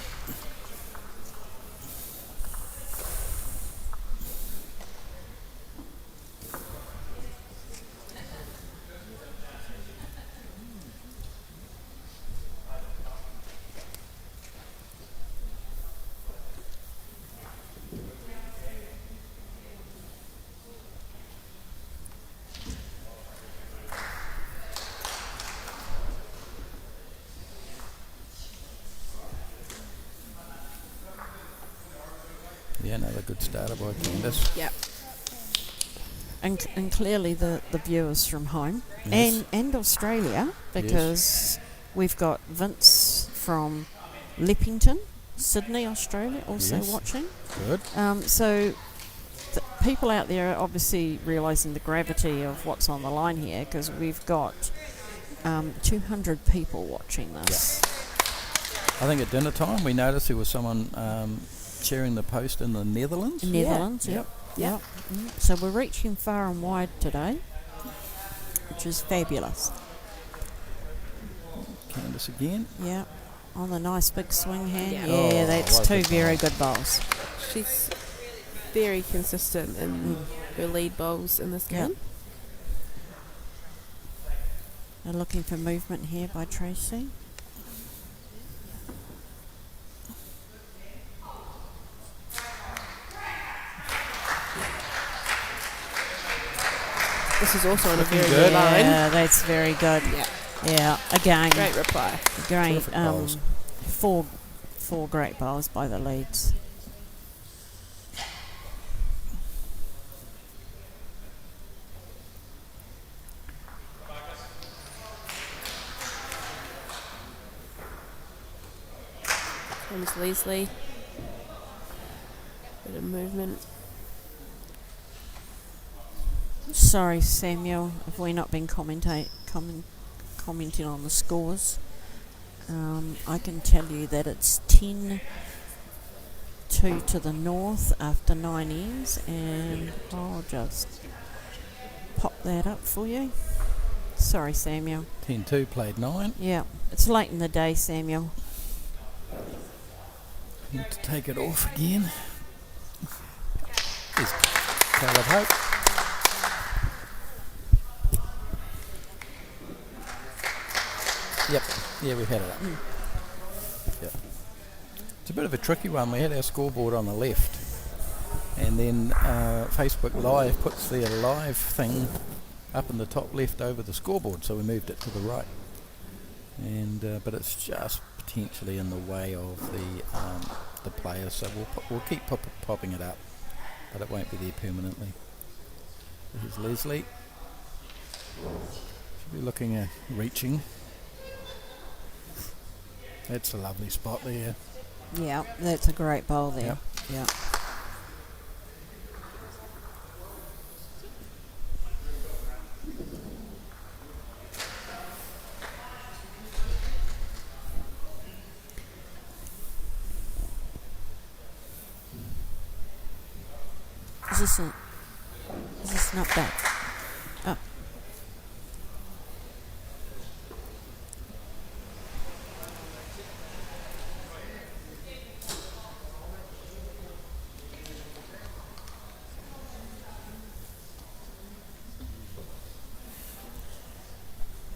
Yeah, another good starter by Candice. Yep. And clearly the viewers from home Yes. and Australia, because we've got Vince from Leppington, Sydney, Australia, also Yes. watching. Good. So people out there are obviously realising the gravity of what's on the line here, because we've got 200 people watching this. I think at dinner time we noticed there was someone sharing the post in the Netherlands. Netherlands, Yep. Yep. So we're reaching far and wide today, which is fabulous. Candice again. Yeah. On the nice big swing hand. Yeah. Yeah, Oh, that's what a 2 good very bowl. good bowls. She's very consistent in her lead bowls in this Yeah. game. They're looking for movement here by Tracy. This is also on a Looking very good. good line. Yeah, that's very good. Yeah. Yeah, again, Great reply. great. Terrific bowls. Four great bowls by the leads. Comes Leslie. Bit of movement. Sorry, Samuel, if we're not been commenting on the scores. I can tell you that it's 10-2 to the north after 9 ends, and I'll just pop that up for you. Sorry, Samuel. 10-2 played 9. Yeah, it's late in the day, Samuel. Need to take it off again. There's Caleb Hope. Yep, yeah, we've had it up. Yep. It's a bit of a tricky one. We had our scoreboard on the left, and then Facebook Live puts their live thing up in the top left over the scoreboard, so we moved it to the right. And but it's just potentially in the way of the players, so we'll keep popping it up, but it won't be there permanently. Here's Leslie. Should be looking at reaching. That's a lovely spot there. Yeah, that's a great bowl there. Yep. Yeah. Is this not bad? Oh.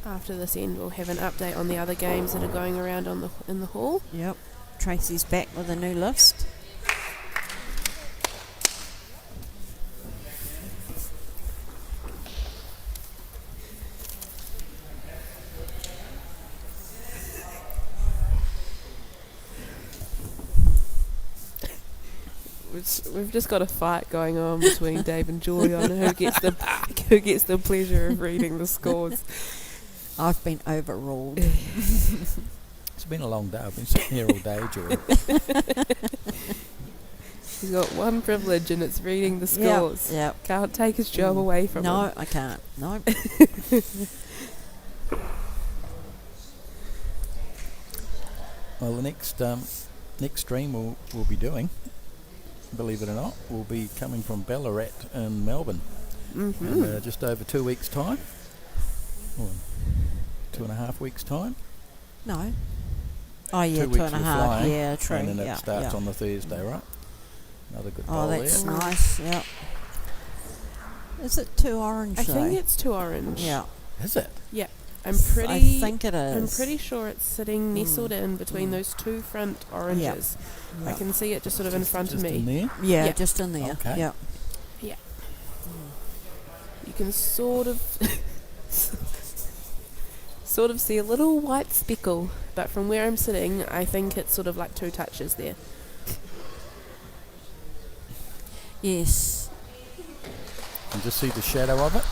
After this end, we'll have an update on the other games that are going around in the hall. Yep. Tracy's back with a new list. We've just got a fight going on between Dave and Joy on who gets the pleasure of reading the scores. I've been overruled. It's been a long day. I've been sitting here all day, Joy. He's got one privilege, and it's reading the scores. Yep. Can't take his job away from him. No, I can't. No. Well, the next stream we'll be doing, believe it or not, will be coming from Ballarat in Melbourne. Mm-hmm. In, just over 2 weeks' time. Or 2.5 weeks' time. No. Oh, yeah, 2 weeks 2.5. flying, Yeah, true. and then yeah, it starts yeah. on the Thursday, right? Another good Oh, bowl that's there. nice. Yeah. Is it too orange? I though? think it's too orange. Yeah. Is it? Yeah. I think it is. I'm pretty sure it's sitting nestled in between those two front oranges. Yeah. I can see it just sort of in front of Just me. in there? Yeah, Yeah. just in there. Okay. Yeah. You can sort of see a little white speckle, but from where I'm sitting, I think it's sort of like 2 touches there. Yes. You can just see the shadow of it.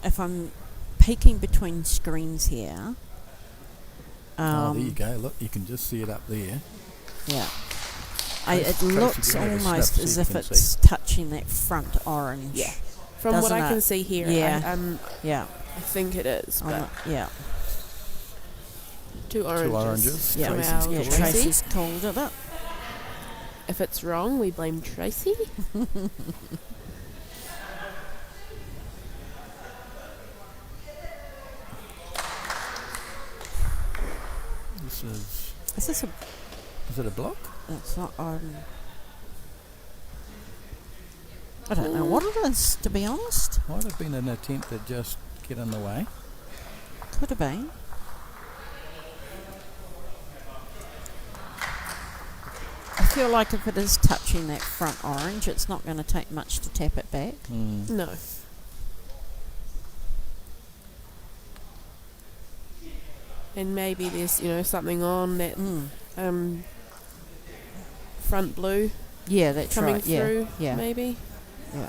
If I'm peeking between screens here. Oh, there you go. Look, you can just see it up there. Yeah. Tracy, It do looks you have a almost snap as so you if can it's touching that front orange. Yeah. From what Doesn't I can it? see here, Yeah. I think it is. But Yeah. 2 oranges. 2 oranges. Yeah. Tracy's Somehow called Yeah, it. Tracy's called it up. If it's wrong, we blame Tracy. Is it a block? It's not I don't know what it is, to be honest. Might have been an attempt to just get in the way. Could have been. I feel like if it is touching that front orange, it's not going to take much to tap it back. No. And maybe there's, something on that front blue Yeah, that's coming right. through, Yeah. maybe. Yeah.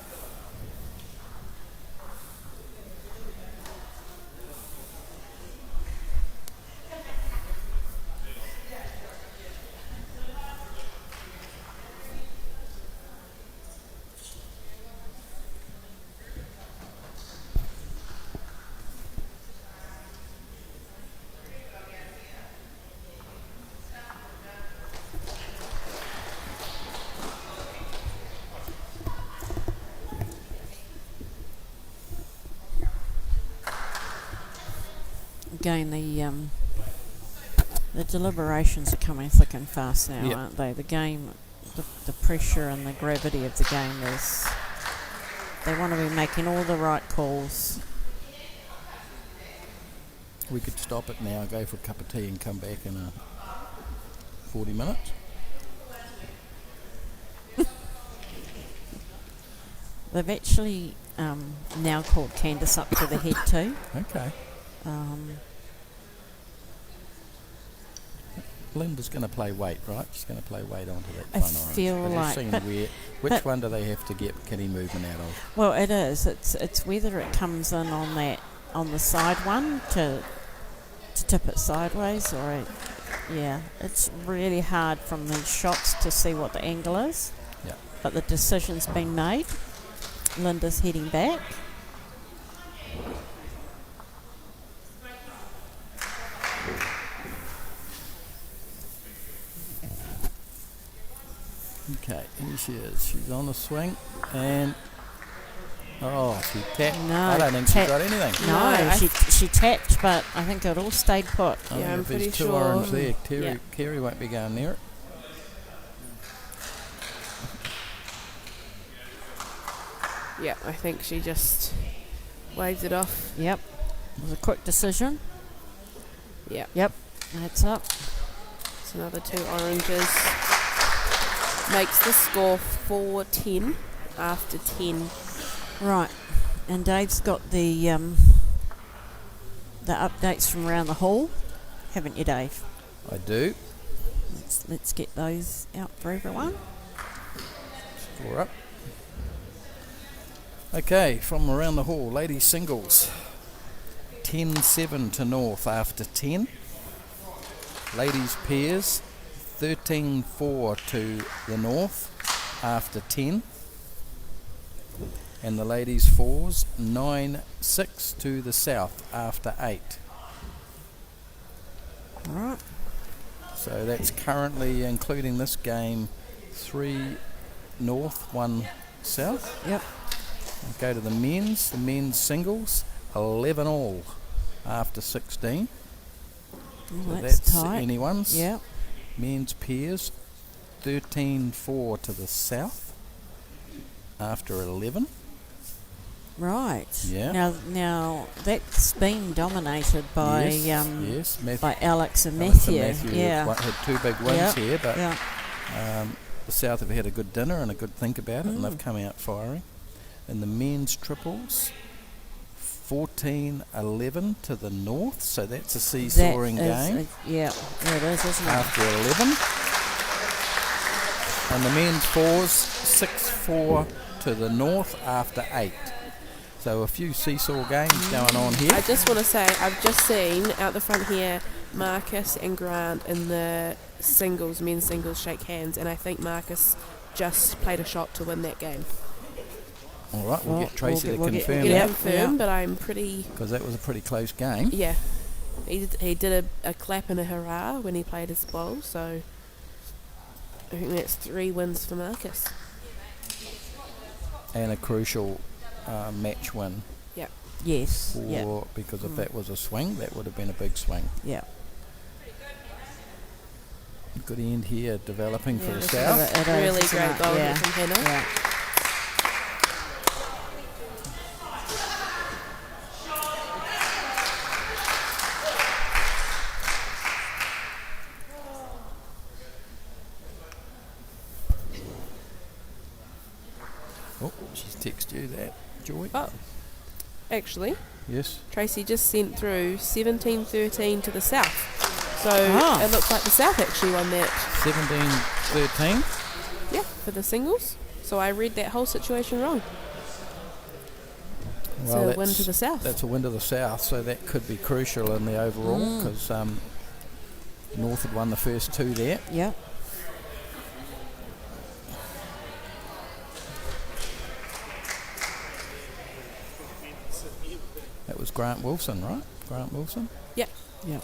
Again, the deliberations are coming thick and fast now, aren't they? The game, the pressure and the gravity of the game is... They want to be making all the right calls. We could stop it now, go for a cup of tea and come back in 40 minutes. They've actually now called Candice up to the head too. Okay. Linda's going to play weight, right? She's going to play weight onto that I front orange. feel Have like... you seen which one do they have to get Keri movement out of? Well, it is. It's whether it comes in on the side one to tip it sideways or... it's really hard from these shots to see what the angle is. Yeah. But the decision's been made. Linda's heading back. Okay, here she is. She's on the swing and... Oh, she tapped. No, I don't think she got anything. No, she tapped, but I think it all stayed put. Yeah, I'm pretty two sure. orange there. Keri won't be going near it. Yeah, I think she just waved it off. Yep. It was a quick decision. Yeah. Yep. That's up. It's another 2 oranges. Makes the score 4-10 after 10. Right. And Dave's got the updates from around the hall, haven't you, Dave? I do. Let's get those out for everyone. Score up. Okay, from around the hall, ladies singles, 10-7 to North after 10. Ladies pairs, 13-4 to the North after 10. And the ladies fours, 9-6 to the South after 8. Alright. So that's currently, including this game, 3 North, 1 South. Yep. Go to the men's singles, 11 all after 16. Oh, So that's that's tight. anyone's. Yep. Men's pairs, 13-4 to the South after 11. Right. Yeah. Now that's been dominated by yes, by Alex and Alex Matthew. and Matthew Yeah. had 2 big wins here, but Yeah. the South have had a good dinner and a good think about it, and they've come out firing. In the men's triples, 14-11 to the North, so that's a seesawing game. Yeah, it is, isn't it? After 11. And the men's fours, 6-4 to the North after 8. So a few seesaw games going on here. I just want to say, I've just seen out the front here, Marcus and Grant in the men's singles shake hands, and I think Marcus just played a shot to win that game. All right, we'll get Tracy to confirm Get it that, confirmed, but I'm pretty... because that was a pretty close game. Yeah. He did a clap and a hurrah when he played his bowl, so I think that's 3 wins for Marcus. And a crucial match win. Yep. Yes. Because if that was a swing, that would have been a big swing. Yeah. Good end here, developing for the this South. is a really great goal here from Hannah. Yeah. Oh, she's texted you that, Joy. Oh, actually, Yes. Tracy just sent through 17-13 to the South. So it looks like the South actually won that. 17-13. Yeah, for the singles. So I read that whole situation wrong. Well, it's a win to the South. That's a win to the South, so that could be crucial in the overall, because North had won the first 2 there. Yeah. That was Grant Wilson, right? Grant Wilson? Yep. Yep.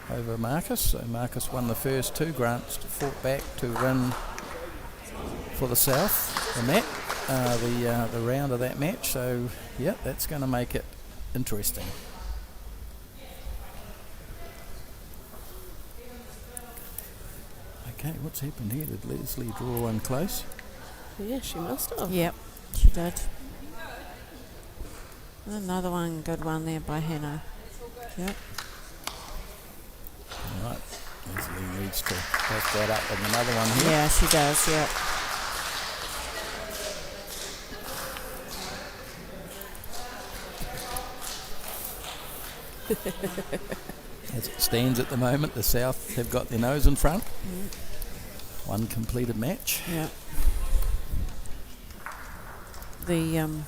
Over Marcus. So Marcus won the first 2. Grant fought back to win for the South the round of that match. So, yeah, that's going to make it interesting. Okay, what's happened here? Did Leslie draw one close? Yeah, she must have. Yep, she did. Another one, good one there by Hannah. Yep. Right, Leslie needs to back that up with another one here. Yeah, she does, yep. As it stands at the moment, the South have got their nose in front. One completed match. Yeah. The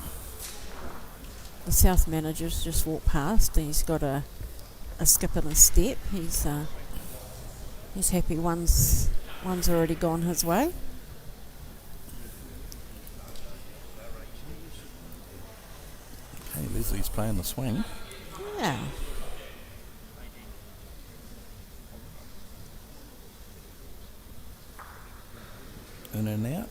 South manager's just walked past. He's got a skip and a step. He's happy. One's already gone his way. Okay, Leslie's playing the swing. Yeah. In and out.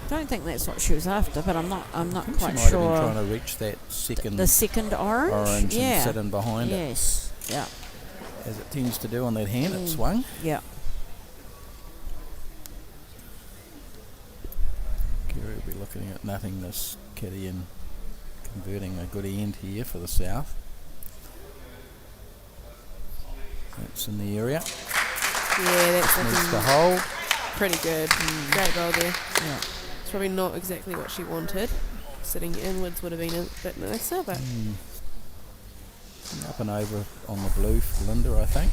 Don't think that's what she was after, but I'm not I think quite she might sure. have been trying to reach that second The second orange. and sit in behind it, Yes. Yeah. as it tends to do on that hand. It swung. Yeah. Keri will be looking at nothingness, Keri, and converting a good end here for the South. That's in the area. Yeah, that's Needs to looking hold. pretty good. Great roll there. Yeah. It's probably not exactly what she wanted. Sitting inwards would have been a bit nicer, but Up and over on the blue for Linda, I think.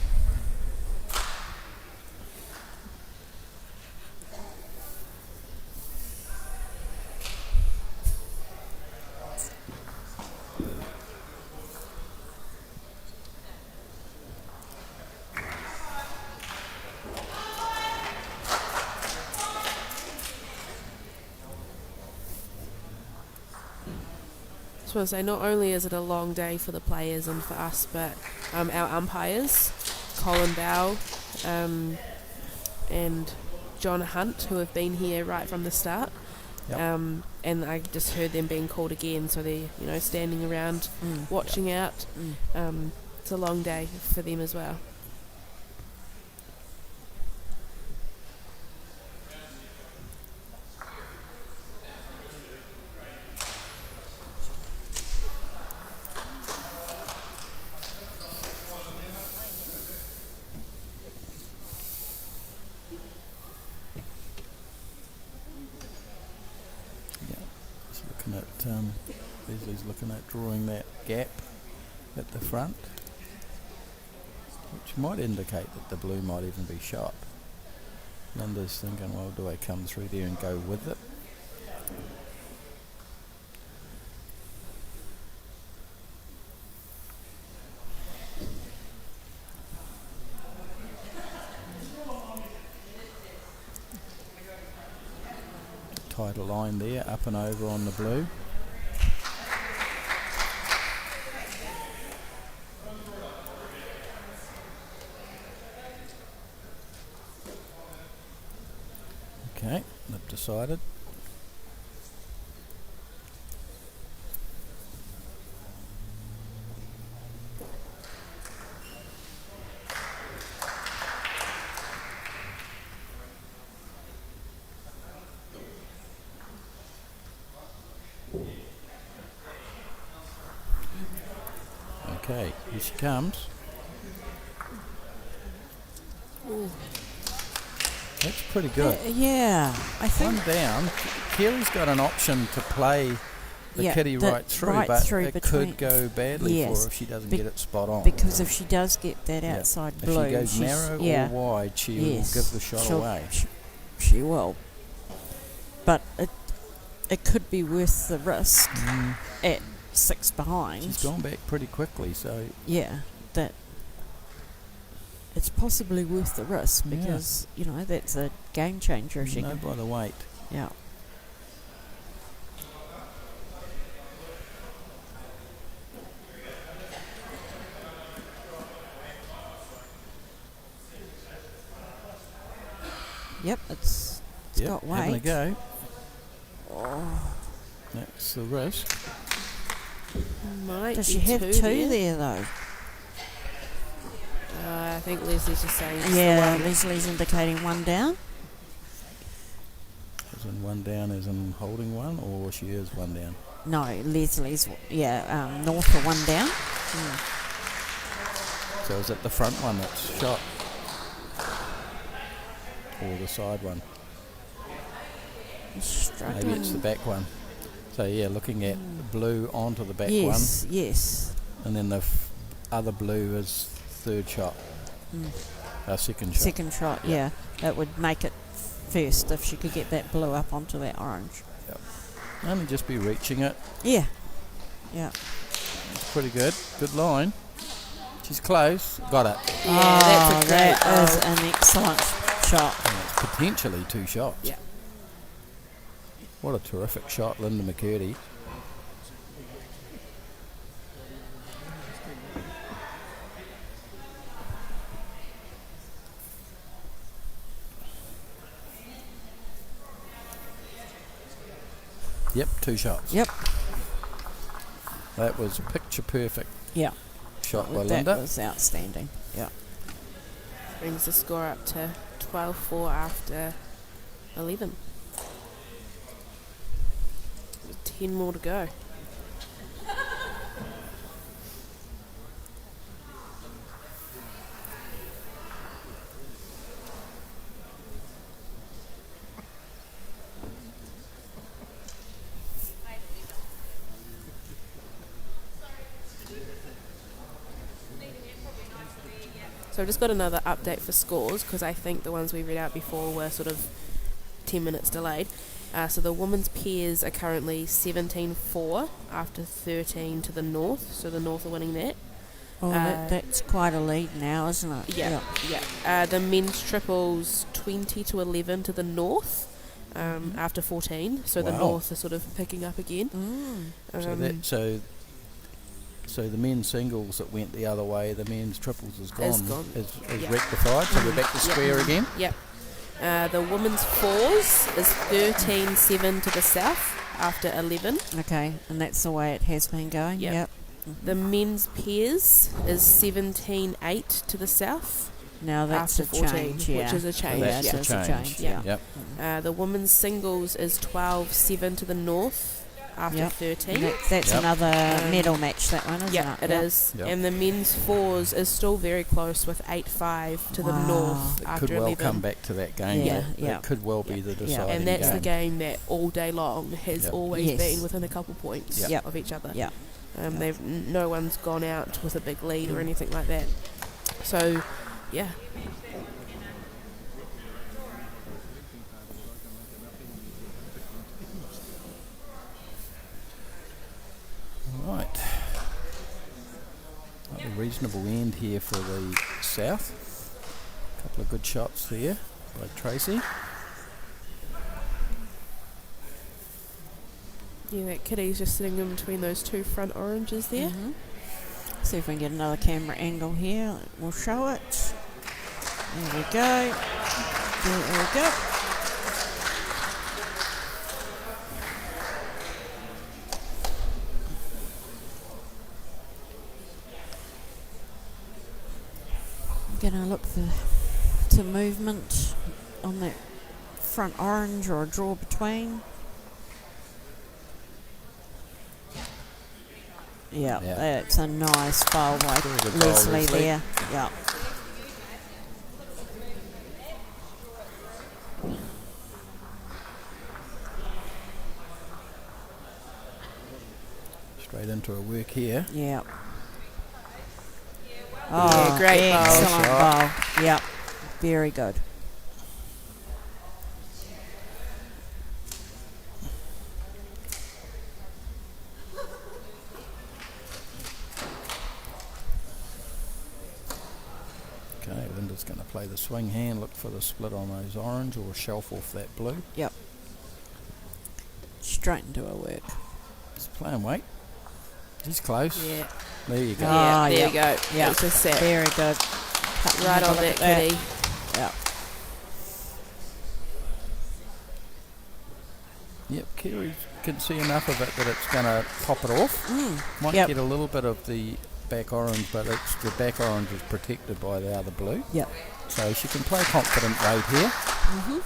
I was going to say, not only is it a long day for the players and for us, but our umpires, Colin Bow and John Hunt, who have been here right from the start. Yep. And I just heard them being called again, so they're standing around watching out. It's a long day for them as well. Leslie's looking at drawing that gap at the front, which might indicate that the blue might even be shot. Linda's thinking, well, do I come through there and go with it? Tighter line there, up and over on the blue. Okay, they've decided. Okay, here she comes. Ooh. That's pretty good. Yeah, I think. One down. Keri's got an option to play the kitty right through, but it could go badly for her if she doesn't get it spot on. Because if she does get that outside blue, if she goes narrow or wide, she will give the shot away. She will. But it could be worth the risk at 6 behind. She's gone back pretty quickly, so yeah, that it's possibly worth the risk because that's a game changer. If she can, by the weight. Yeah. Yep, it's got weight. Having a go. That's the risk. Might Does be she have two there there though? think Leslie's just saying. It's Yeah, the one. Leslie's indicating one down. As in one down, as in holding one, or she is one down? No, Leslie's, north for one down. So is it the front one that's shot? Or the side one? Maybe it's the back one. So yeah, looking at the blue onto the back one. Yes. And then the other blue is third shot. Second shot. Second shot, yeah. That would make it first if she could get that blue up onto that orange. Yep. Only just be reaching it. Yeah. It's pretty good. Good line. She's close. Got it. Yeah, that's a great that is an excellent shot. And it's potentially 2 shots. Yeah. What a terrific shot, Linda McCurdy. Yep, 2 shots. Yep. That was picture perfect Yeah. shot by That Linda. was outstanding. Yeah. Brings the score up to 12-4 after 11. 10 more to go. So I've just got another update for scores because I think the ones we read out before were sort of 10 minutes delayed. So the women's pairs are currently 17-4 after 13 to the North. So the North are winning that. Oh, that's quite a lead now, isn't it? Yeah. The men's triples 20-11 to the North after 14. So the Wow. North are sort of picking up again. So the men's singles that went the other way, the men's triples is gone. Is Yeah. rectified. So we're back to square again. Yep. The women's fours is 13-7 to the South after 11. Okay, and that's the way it has been going. Yep. The men's pairs is 17-8 to the South Now that's after a 14, change, yeah. which is a change. That's yeah. a change. Yeah. Yep. The women's singles is 12-7 to the North after 13. And that's another medal match, that one, isn't Yeah, it? it is. Yep. And the men's fours is still very close with 8-5 to the North It after could well 11. come back to that game. Yeah, It yeah. could well be the deciding And that's game. the game that all day long has Yep. always Yes. been within a couple points Yep. of each other. Yeah. No one's gone out with a big lead or anything like that. So, yeah. Right. A reasonable end here for the South. A couple of good shots there by Tracy. Yeah, that kitty's just sitting in between those two front oranges there. See if we can get another camera angle here. We'll show it. There we go. There we go. Gonna look to movement on that front orange or a draw between. Yeah, that's a nice bowl by Good bowl, Leslie Leslie. there. Yeah. Straight into her work here. Yeah. Yeah, great bowl. Excellent Shot. bowl. Yeah. Very good. Okay, Linda's going to play the swing hand, look for the split on those orange or shelf off that blue. Yep. Straight into her work. Just playing weight. He's close. Yeah. There you go. Yeah, Ah, there yep. you go. Yeah. It's just set. Very good. Right on that kitty. Yeah. Yep, Keri can see enough of it that it's going to pop it off. Might Yep. get a little bit of the back orange, but the back orange is protected by the other blue. Yep. So she can play confident weight here. Mm-hmm.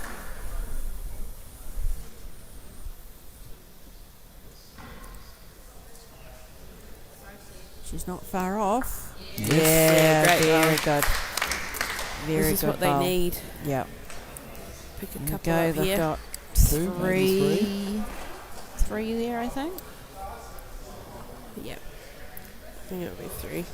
She's not far off. Yes. Yeah, great very good. Very This is good what they bowl. need. Yep. Pick a There we couple go. up They've here. got Two, maybe three there, I think. Yep. I think it'll be 3.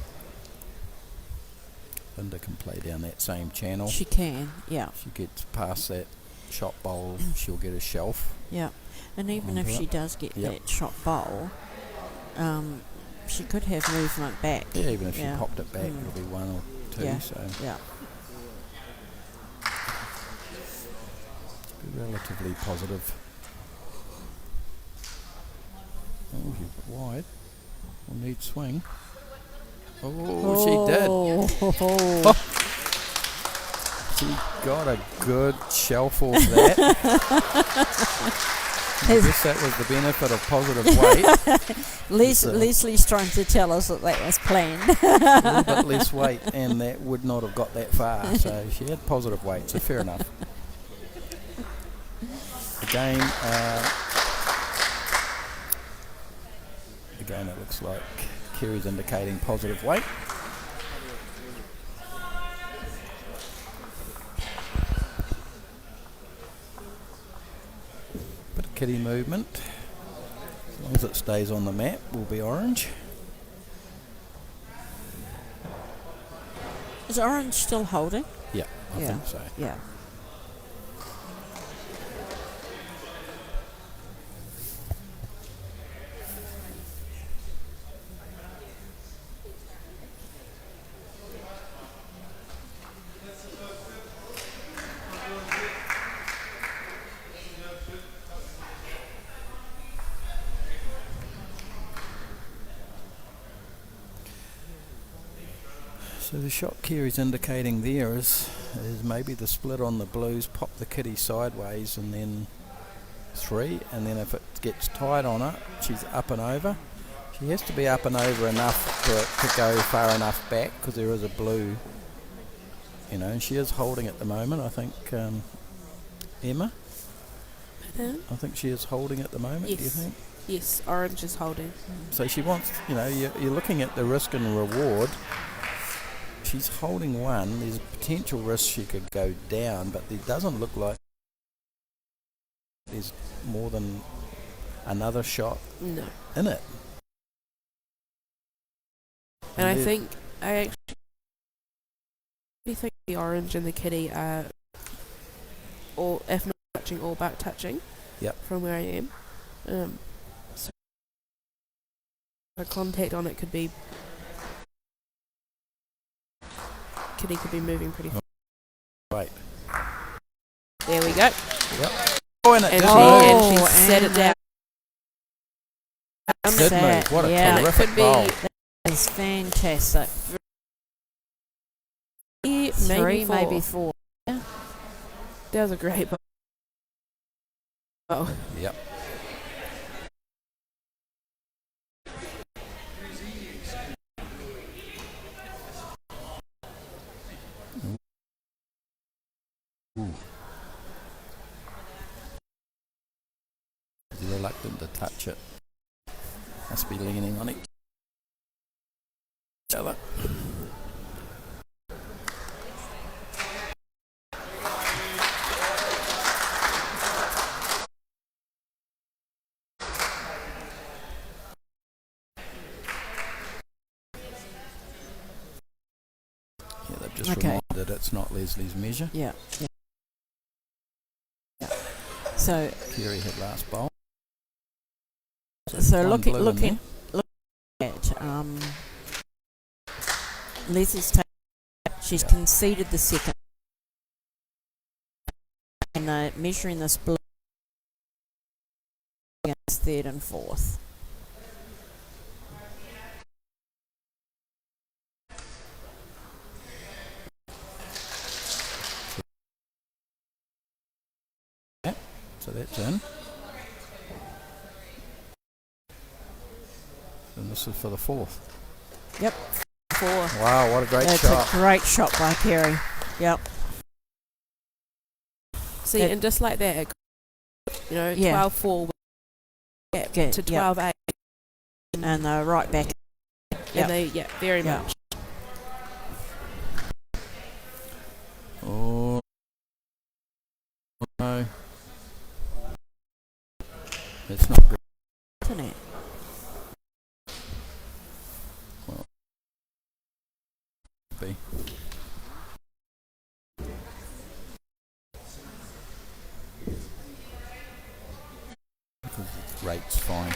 Linda can play down that same channel. She can, yeah. She gets past that shot bowl, she'll get a shelf. Yeah. And even if Onto she it. does get Yep. that shot bowl, she could have movement back. Yeah, even if Yeah. she popped it back, Mm. it'll be 1 or 2. Yeah. So Yeah. be relatively positive. Oh, she's wide. We'll need swing. Oh, she did. Oh. She got a good shelf off that. I guess that was the benefit of positive weight. Leslie's trying to tell us that was planned. A little bit less weight, and that would not have got that far. So she had positive weight, so fair enough. Again, it looks like Keri's indicating positive weight. Bit of kitty movement. As long as it stays on the map, will be orange. Is orange still holding? Yeah, I Yeah. think so. Yeah. So the shot Keri's indicating there is maybe the split on the blues, pop the kitty sideways and then 3, and then if it gets tight on her, she's up and over. She has to be up and over enough for it to go far enough back because there is a blue, and she is holding at the moment, I think, Emma? Pardon? I think she is holding at the moment, do you Yes. think? Yes, orange is holding. So she wants, you're looking at the risk and reward. She's holding 1. There's a potential risk she could go down, but it doesn't look like there's more than another shot No. in it. And I Yeah. think I actually think the orange and the kitty are all, if not touching, all but touching. Yep. From where I am. So the contact on it could be. Kitty could be moving pretty fast. Right. There we go. Yep. Oh, and it And did she, move. and she set it down. It did move. What a Yeah. And it terrific could be bowl. It's fantastic. maybe 3, 4. maybe 4. That was a great bowl. Oh. Yep. Ooh. He's reluctant to touch it. Must be leaning on each other. Yeah, they've just Okay. reminded it's not Leslie's measure. Yeah. Yeah. So Keri had last bowl. So one looking blue in at Leslie's she's conceded the second, and measuring this blue against 3rd and 4th. So that's in. And this is for the 4th. Yep. 4. Wow, what a great That's shot. a great shot by Keri. Yep. See, and just like that, 12-4 to 12-8. And they're right back. And they, very much. Oh, no. It's not good. Isn't it? Well, be. Because the rate's fine.